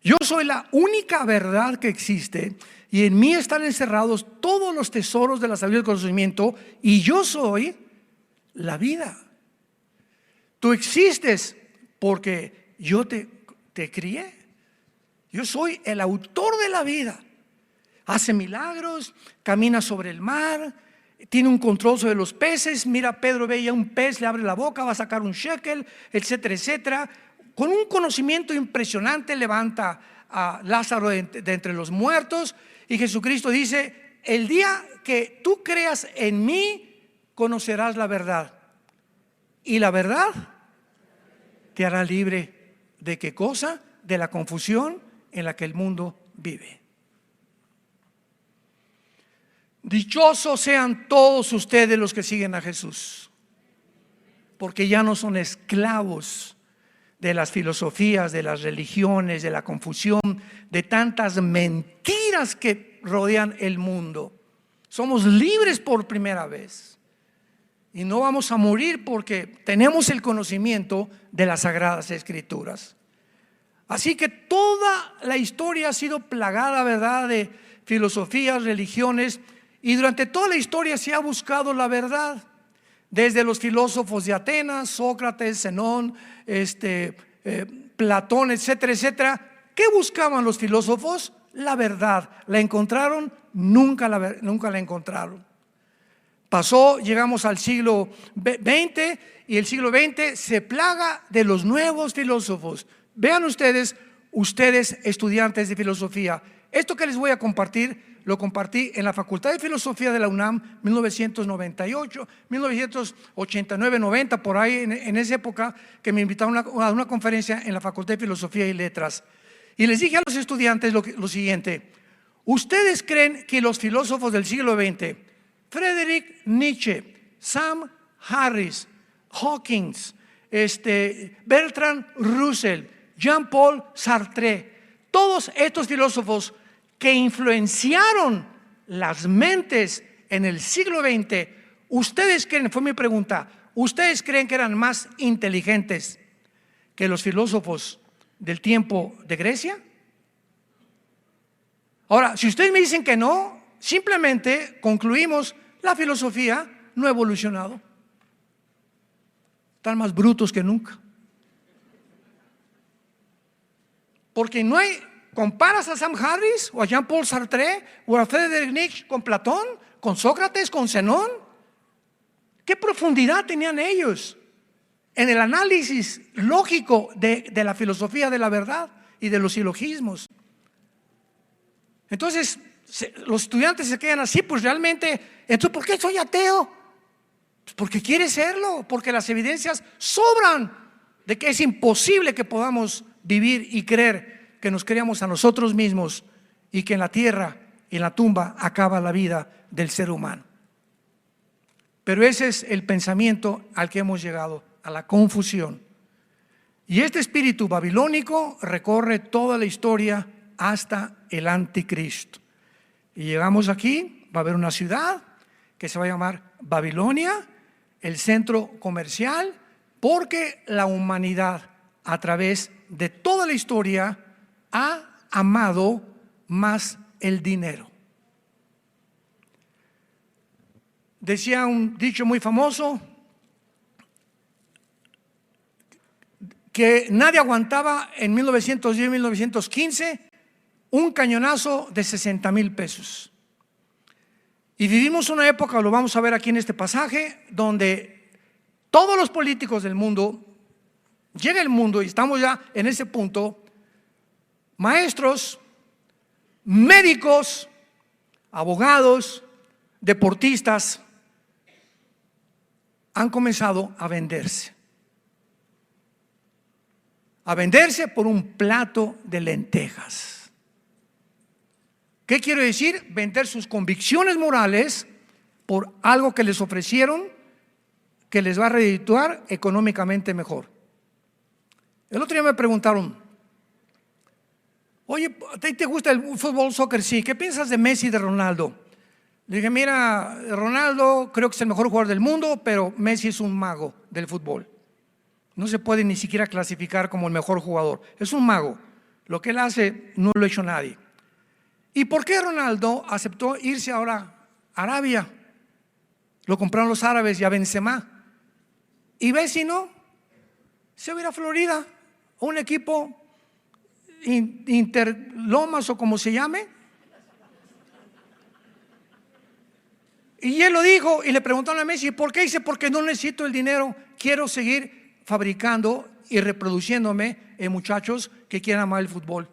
Yo soy la única verdad que existe, y en mí están encerrados todos los tesoros de la sabiduría y del conocimiento, y yo soy la vida. Tú existes porque yo te crié. Yo soy el autor de la vida. Hace milagros, camina sobre el mar, tiene un control sobre los peces. Mira, Pedro veía un pez, le abre la boca, va a sacar un shekel, etcétera, etcétera. Con un conocimiento impresionante levanta a Lázaro de entre los muertos. Y Jesucristo dice: el día que tú creas en mí, conocerás la verdad, y la verdad te hará libre. ¿De qué cosa? De la confusión en la que el mundo vive. Dichosos sean todos ustedes los que siguen a Jesús, porque ya no son esclavos de las filosofías, de las religiones, de la confusión, de tantas mentiras que rodean el mundo. Somos libres por primera vez, y no vamos a morir porque tenemos el conocimiento de las Sagradas Escrituras. Así que toda la historia ha sido plagada, ¿verdad?, de filosofías, religiones, y durante toda la historia se ha buscado la verdad. Desde los filósofos de Atenas, Sócrates, Zenón, Platón, etcétera, etcétera. ¿Qué buscaban los filósofos? La verdad. ¿La encontraron? Nunca la encontraron. Llegamos al siglo XX, y el siglo XX se plaga de los nuevos filósofos. Vean ustedes estudiantes de filosofía, esto que les voy a compartir, lo compartí en la Facultad de Filosofía de la UNAM, 1998, 1989, 90, por ahí, en esa época, que me invitaron a una conferencia en la Facultad de Filosofía y Letras. Y les dije a los estudiantes lo siguiente: ¿ustedes creen que los filósofos del siglo XX, Friedrich Nietzsche, Sam Harris, Hawkins, Bertrand Russell, Jean-Paul Sartre, todos estos filósofos que influenciaron las mentes en el siglo XX, ustedes creen, fue mi pregunta, ustedes creen que eran más inteligentes que los filósofos del tiempo de Grecia? Ahora, si ustedes me dicen que no, simplemente concluimos: La filosofía no ha evolucionado. Están más brutos que nunca. Porque no hay, comparas a Sam Harris o a Jean-Paul Sartre o a Friedrich Nietzsche con Platón, con Sócrates, con Zenón. ¿Qué profundidad tenían ellos en el análisis lógico de la filosofía de la verdad y de los silogismos? Entonces, los estudiantes se quedan así, pues realmente, entonces, ¿por qué soy ateo? Pues porque quiere serlo, porque las evidencias sobran de que es imposible que podamos vivir y creer que nos creamos a nosotros mismos y que en la tierra y en la tumba acaba la vida del ser humano. Pero ese es el pensamiento al que hemos llegado, a la confusión. Y este espíritu babilónico recorre toda la historia hasta el anticristo. Y llegamos aquí, va a haber una ciudad que se va a llamar Babilonia, el centro comercial, porque la humanidad a través de toda la historia ha amado más el dinero. Decía un dicho muy famoso que nadie aguantaba en 1910, 1915 un cañonazo de 60,000 pesos. Y vivimos una época, lo vamos a ver aquí en este pasaje, donde todos los políticos del mundo, llega el mundo y estamos ya en ese punto, maestros, médicos, abogados, deportistas, han comenzado a venderse por un plato de lentejas. ¿Qué quiero decir? Vender sus convicciones morales por algo que les ofrecieron que les va a redituar económicamente mejor. El otro día me preguntaron: oye, ¿a ti te gusta el fútbol, soccer? Sí. ¿Qué piensas de Messi y de Ronaldo? Le dije: mira, Ronaldo creo que es el mejor jugador del mundo, pero Messi es un mago del fútbol. No se puede ni siquiera clasificar como el mejor jugador. Es un mago. Lo que él hace no lo ha hecho nadie. ¿Y por qué Ronaldo aceptó irse ahora a Arabia? Lo compraron los árabes y a Benzema. Y Messi no, se va a ir a Florida, a un equipo Interlomas o como se llame. Y él lo dijo y le preguntaron a Messi: ¿por qué? Dice: porque no necesito el dinero, quiero seguir fabricando y reproduciéndome en muchachos que quieran amar el fútbol.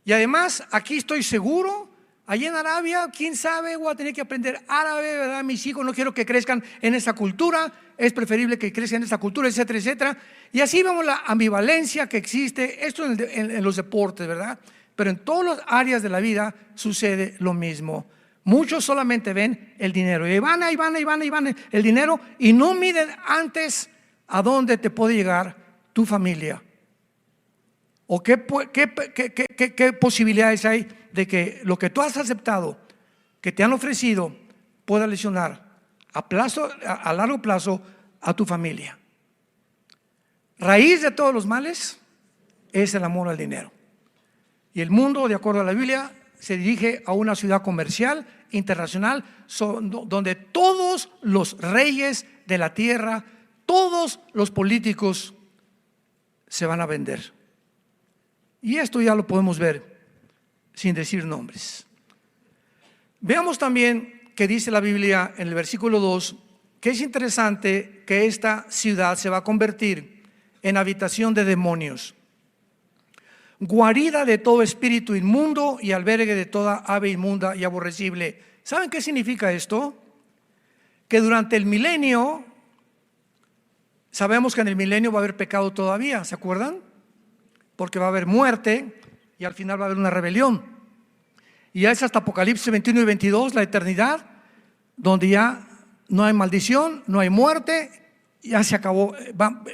Y además aquí estoy seguro, allí en Arabia, quién sabe, voy a tener que aprender árabe, ¿verdad? Mis hijos no quiero que crezcan en esa cultura, es preferible que crezcan en esa cultura, etcétera, etcétera. Y así vemos la ambivalencia que existe, esto en los deportes, ¿verdad? Pero en todas las áreas de la vida sucede lo mismo. Muchos solamente ven el dinero y van el dinero y no miden antes a dónde te puede llegar tu familia o qué posibilidades hay de que lo que tú has aceptado, que te han ofrecido, pueda lesionar a largo plazo a tu familia. Raíz de todos los males es el amor al dinero. Y el mundo, de acuerdo a la Biblia, se dirige a una ciudad comercial internacional donde todos los reyes de la tierra, todos los políticos se van a vender. Y esto ya lo podemos ver sin decir nombres. Veamos también que dice la Biblia en el versículo 2 que es interesante que esta ciudad se va a convertir en habitación de demonios, guarida de todo espíritu inmundo y albergue de toda ave inmunda y aborrecible. ¿Saben qué significa esto? Que durante el milenio, sabemos que en el milenio va a haber pecado todavía, ¿se acuerdan? Porque va a haber muerte y al final va a haber una rebelión. Y ya es hasta Apocalipsis 21 y 22, la eternidad, donde ya no hay maldición, no hay muerte, ya se acabó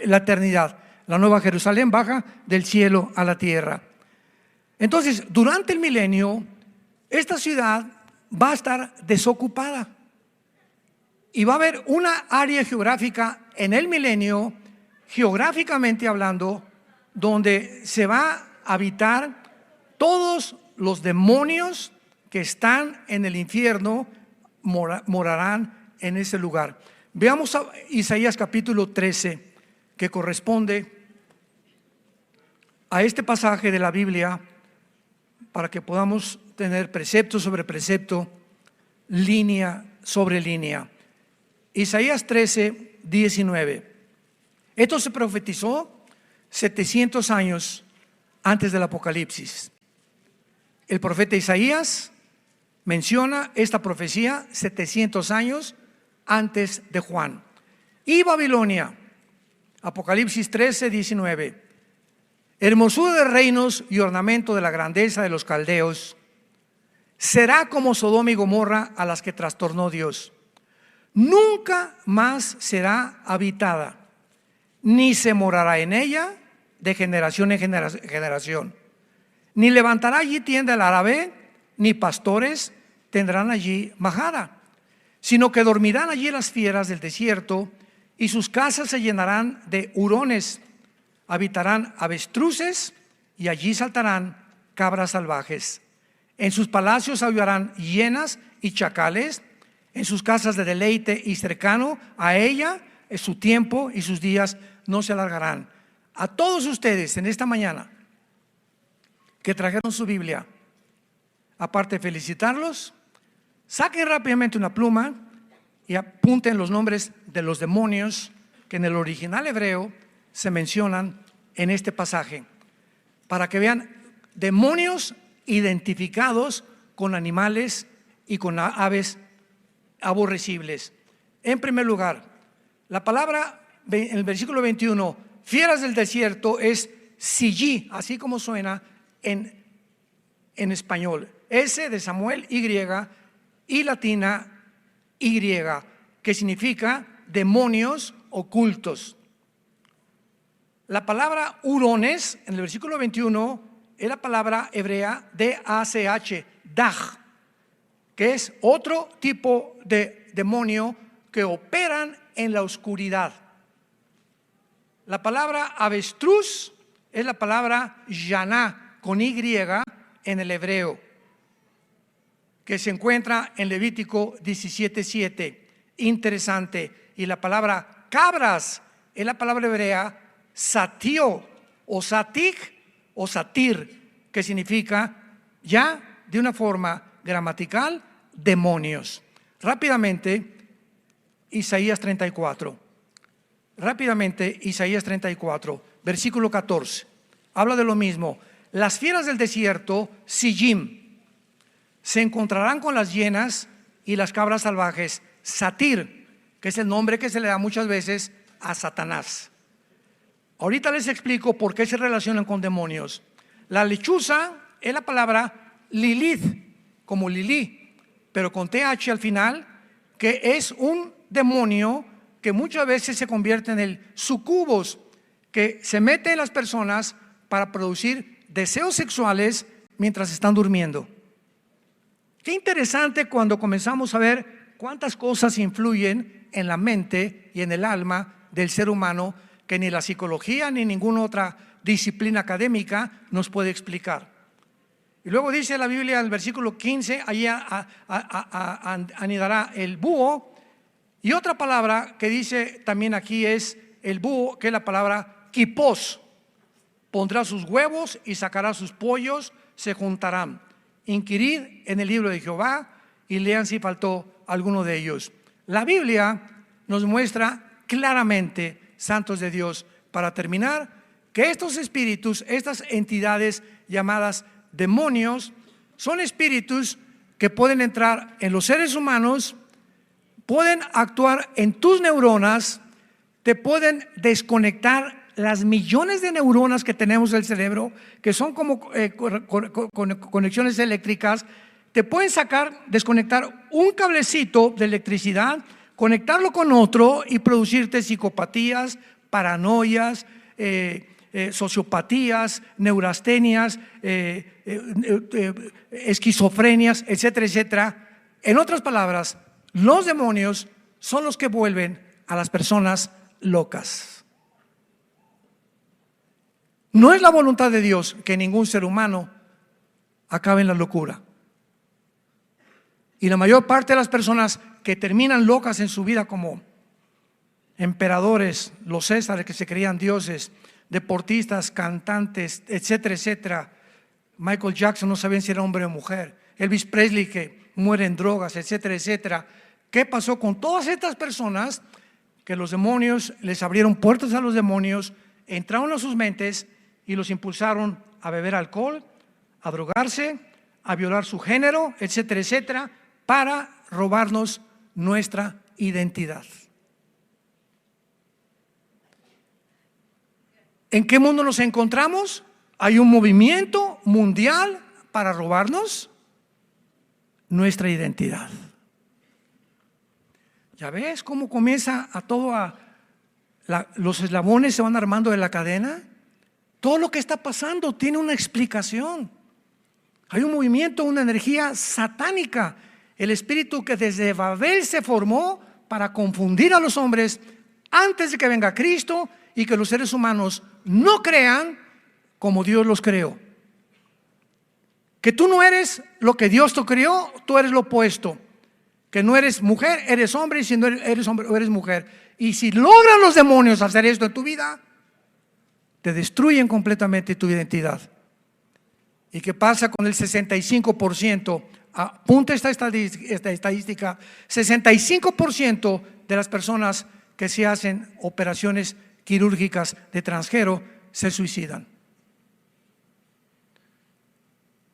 la eternidad. La nueva Jerusalén baja del cielo a la tierra. Entonces, durante el milenio, esta ciudad va a estar desocupada. Y va a haber una área geográfica en el milenio, geográficamente hablando, donde se va a habitar todos los demonios que están en el infierno morarán en ese lugar. Veamos a Isaías capítulo 13, que corresponde a este pasaje de la Biblia, para que podamos tener precepto sobre precepto, línea sobre línea. Isaías 13, 19. Esto se profetizó 700 años antes del Apocalipsis. El profeta Isaías menciona esta profecía 700 años antes de Juan. Y Babilonia, Apocalipsis 13, 19. Hermosura de reinos y ornamento de la grandeza de los caldeos, será como Sodoma y Gomorra, a las que trastornó Dios. Nunca más será habitada, ni se morará en ella de generación en generación. Ni levantará allí tienda el árabe, ni pastores tendrán allí majada, sino que dormirán allí las fieras del desierto, y sus casas se llenarán de hurones. Habitarán avestruces, y allí saltarán cabras salvajes. En sus palacios aullarán hienas y chacales. En sus casas de deleite y cercano a ella, es su tiempo y sus días no se alargarán. A todos ustedes en esta mañana que trajeron su Biblia, aparte de felicitarlos, saquen rápidamente una pluma y apunten los nombres de los demonios que en el original hebreo se mencionan en este pasaje, para que vean demonios identificados con animales y con aves aborrecibles. En primer lugar, la palabra en el versículo 21, fieras del desierto, es sillí, así como suena en español. S de Samuel, y latina Y, que significa demonios ocultos. La palabra hurones en el versículo 21 es la palabra hebrea D-A-C-H, Daj, que es otro tipo de demonio que operan en la oscuridad. La palabra avestruz es la palabra yaná, con Y en el hebreo, que se encuentra en Levítico 17:7. Interesante. Y la palabra cabras es la palabra hebrea satio o satik o satir, que significa, ya de una forma gramatical, demonios. Rápidamente, Isaías 34. Rápidamente, Isaías 34, versículo 14. Habla de lo mismo. Las fieras del desierto, sijim, se encontrarán con las hienas y las cabras salvajes, satir, que es el nombre que se le da muchas veces a Satanás. Ahorita les explico por qué se relacionan con demonios. La lechuza es la palabra Lilith, como Lili, pero con TH al final, que es un demonio que muchas veces se convierte en el sucubos, que se mete en las personas para producir deseos sexuales mientras están durmiendo. Qué interesante cuando comenzamos a ver cuántas cosas influyen en la mente y en el alma del ser humano que ni la psicología ni ninguna otra disciplina académica nos puede explicar. Y luego dice la Biblia en el versículo 15, allí anidará el búho. Y otra palabra que dice también aquí es el búho, que es la palabra quipos. Pondrá sus huevos y sacará sus pollos, se juntarán. Inquirid en el libro de Jehová y lean si faltó alguno de ellos. La Biblia nos muestra claramente, santos de Dios, para terminar, que estos espíritus, estas entidades llamadas demonios, son espíritus que pueden entrar en los seres humanos, pueden actuar en tus neuronas, te pueden desconectar las millones de neuronas que tenemos del cerebro, que son como conexiones eléctricas. Te pueden desconectar un cablecito de electricidad, conectarlo con otro y producirte psicopatías, paranoias, sociopatías, neurastenias, esquizofrenias, etcétera, etcétera. En otras palabras, los demonios son los que vuelven a las personas locas. No es la voluntad de Dios que ningún ser humano acabe en la locura. Y la mayor parte de las personas que terminan locas en su vida, como emperadores, los Césares que se creían dioses, deportistas, cantantes, etcétera, etcétera. Michael Jackson, no sabían si era hombre o mujer. Elvis Presley, que muere en drogas, etcétera, etcétera. ¿Qué pasó con todas estas personas? Que los demonios les abrieron puertas a los demonios, entraron a sus mentes y los impulsaron a beber alcohol, a drogarse, a violar su género, etcétera, etcétera, para robarnos nuestra identidad. ¿En qué mundo nos encontramos? Hay un movimiento mundial para robarnos nuestra identidad. ¿Ya ves cómo comienza a todo los eslabones se van armando de la cadena? Todo lo que está pasando tiene una explicación. Hay un movimiento, una energía satánica. El espíritu que desde Babel se formó para confundir a los hombres antes de que venga Cristo y que los seres humanos no crean como Dios los creó. Que tú no eres lo que Dios te creó, tú eres lo opuesto. Que no eres mujer, eres hombre, y si no eres hombre, eres mujer. Y si logran los demonios hacer esto en tu vida, te destruyen completamente tu identidad. ¿Y qué pasa con el 65%? Apunta esta estadística: 65% de las personas que se hacen operaciones quirúrgicas de transgénero se suicidan.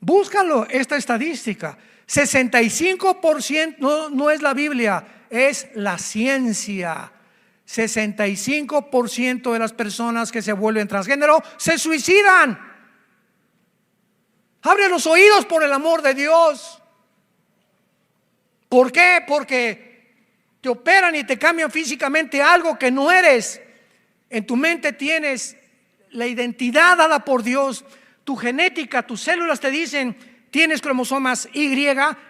Búscalo, esta estadística. 65% no es la Biblia, es la ciencia. 65% de las personas que se vuelven transgénero se suicidan. Abre los oídos, por el amor de Dios. ¿Por qué? Porque te operan y te cambian físicamente algo que no eres. En tu mente tienes la identidad dada por Dios. Tu genética, tus células te dicen: tienes cromosomas Y,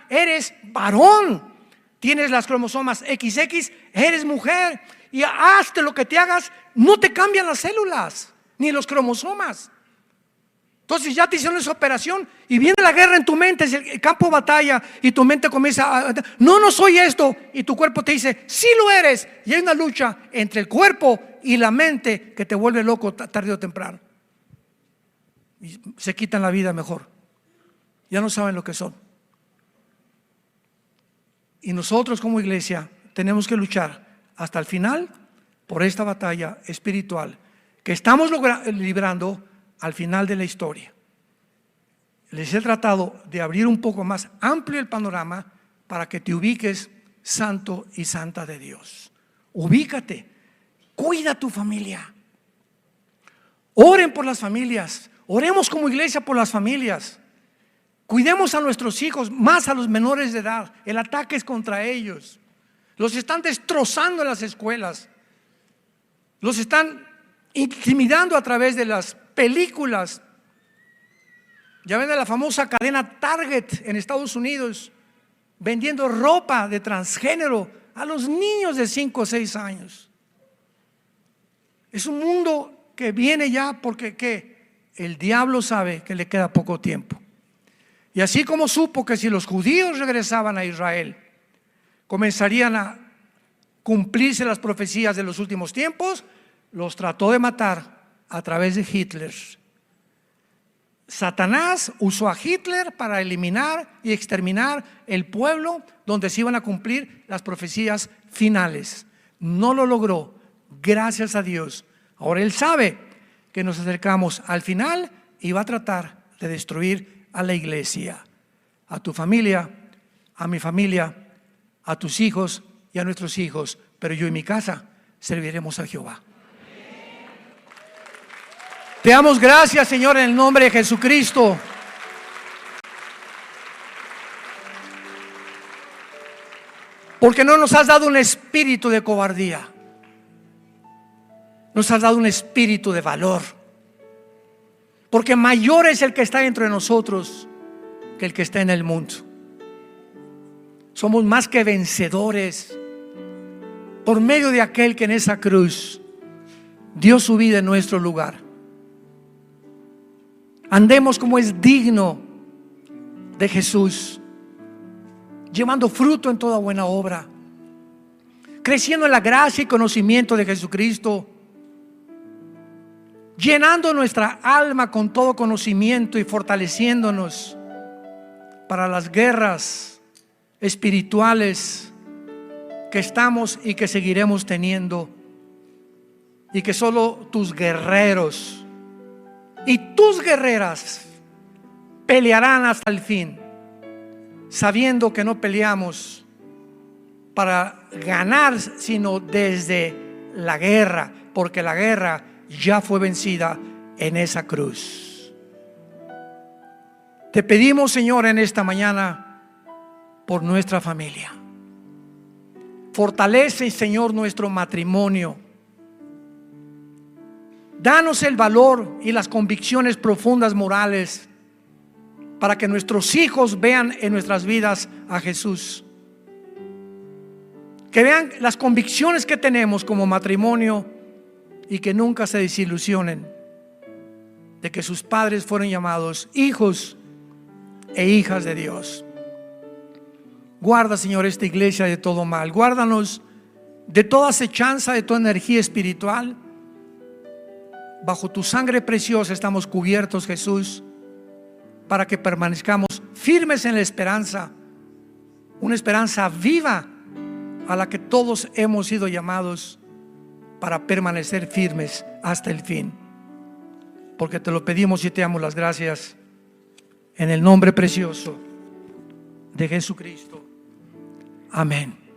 eres varón. Tienes las cromosomas XX, eres mujer. Y hazte lo que te hagas, no te cambian las células ni los cromosomas. Entonces ya te hicieron esa operación y viene la guerra en tu mente, es el campo de batalla, y tu mente comienza no soy esto, y tu cuerpo te dice sí lo eres, y hay una lucha entre el cuerpo y la mente que te vuelve loco tarde o temprano, y se quitan la vida mejor, ya no saben lo que son. Y nosotros como iglesia tenemos que luchar hasta el final por esta batalla espiritual que estamos librando al final de la historia. Les he tratado de abrir un poco más amplio el panorama para que te ubiques, santo y santa de Dios. Ubícate, cuida tu familia. Oren por las familias, oremos como iglesia por las familias. Cuidemos a nuestros hijos, más a los menores de edad. El ataque es contra ellos. Los están destrozando en las escuelas. Los están intimidando a través de las películas. Ya ven de la famosa cadena Target en Estados Unidos, vendiendo ropa de transgénero a los niños de 5 o 6 años. Es un mundo que viene ya porque el diablo sabe que le queda poco tiempo. Y así como supo que si los judíos regresaban a Israel, comenzarían a cumplirse las profecías de los últimos tiempos, los trató de matar a través de Hitler. Satanás usó a Hitler para eliminar y exterminar el pueblo donde se iban a cumplir las profecías finales. No lo logró, gracias a Dios. Ahora él sabe que nos acercamos al final y va a tratar de destruir a la iglesia, a tu familia, a mi familia, a tus hijos y a nuestros hijos. Pero yo y mi casa serviremos a Jehová. Te damos gracias, Señor, en el nombre de Jesucristo. Porque no nos has dado un espíritu de cobardía, nos has dado un espíritu de valor. Porque mayor es el que está dentro de nosotros que el que está en el mundo. Somos más que vencedores por medio de aquel que en esa cruz dio su vida en nuestro lugar. Andemos como es digno de Jesús. llevando fruto en toda buena obra, creciendo en la gracia y conocimiento de Jesucristo, llenando nuestra alma con todo conocimiento y fortaleciéndonos para las guerras espirituales que estamos y que seguiremos teniendo, y que solo tus guerreros y tus guerreras pelearán hasta el fin, sabiendo que no peleamos para ganar, sino desde la guerra, porque la guerra ya fue vencida en esa cruz. Te pedimos, Señor, en esta mañana por nuestra familia. Fortalece, Señor, nuestro matrimonio. Danos el valor y las convicciones profundas morales para que nuestros hijos vean en nuestras vidas a Jesús. Que vean las convicciones que tenemos como matrimonio y que nunca se desilusionen de que sus padres fueron llamados hijos e hijas de Dios. Guarda, Señor, esta iglesia de todo mal. Guárdanos de toda acechanza, de toda energía espiritual. Bajo tu sangre preciosa estamos cubiertos, Jesús, para que permanezcamos firmes en la esperanza, una esperanza viva a la que todos hemos sido llamados para permanecer firmes hasta el fin. Porque te lo pedimos y te damos las gracias en el nombre precioso de Jesucristo. Amén.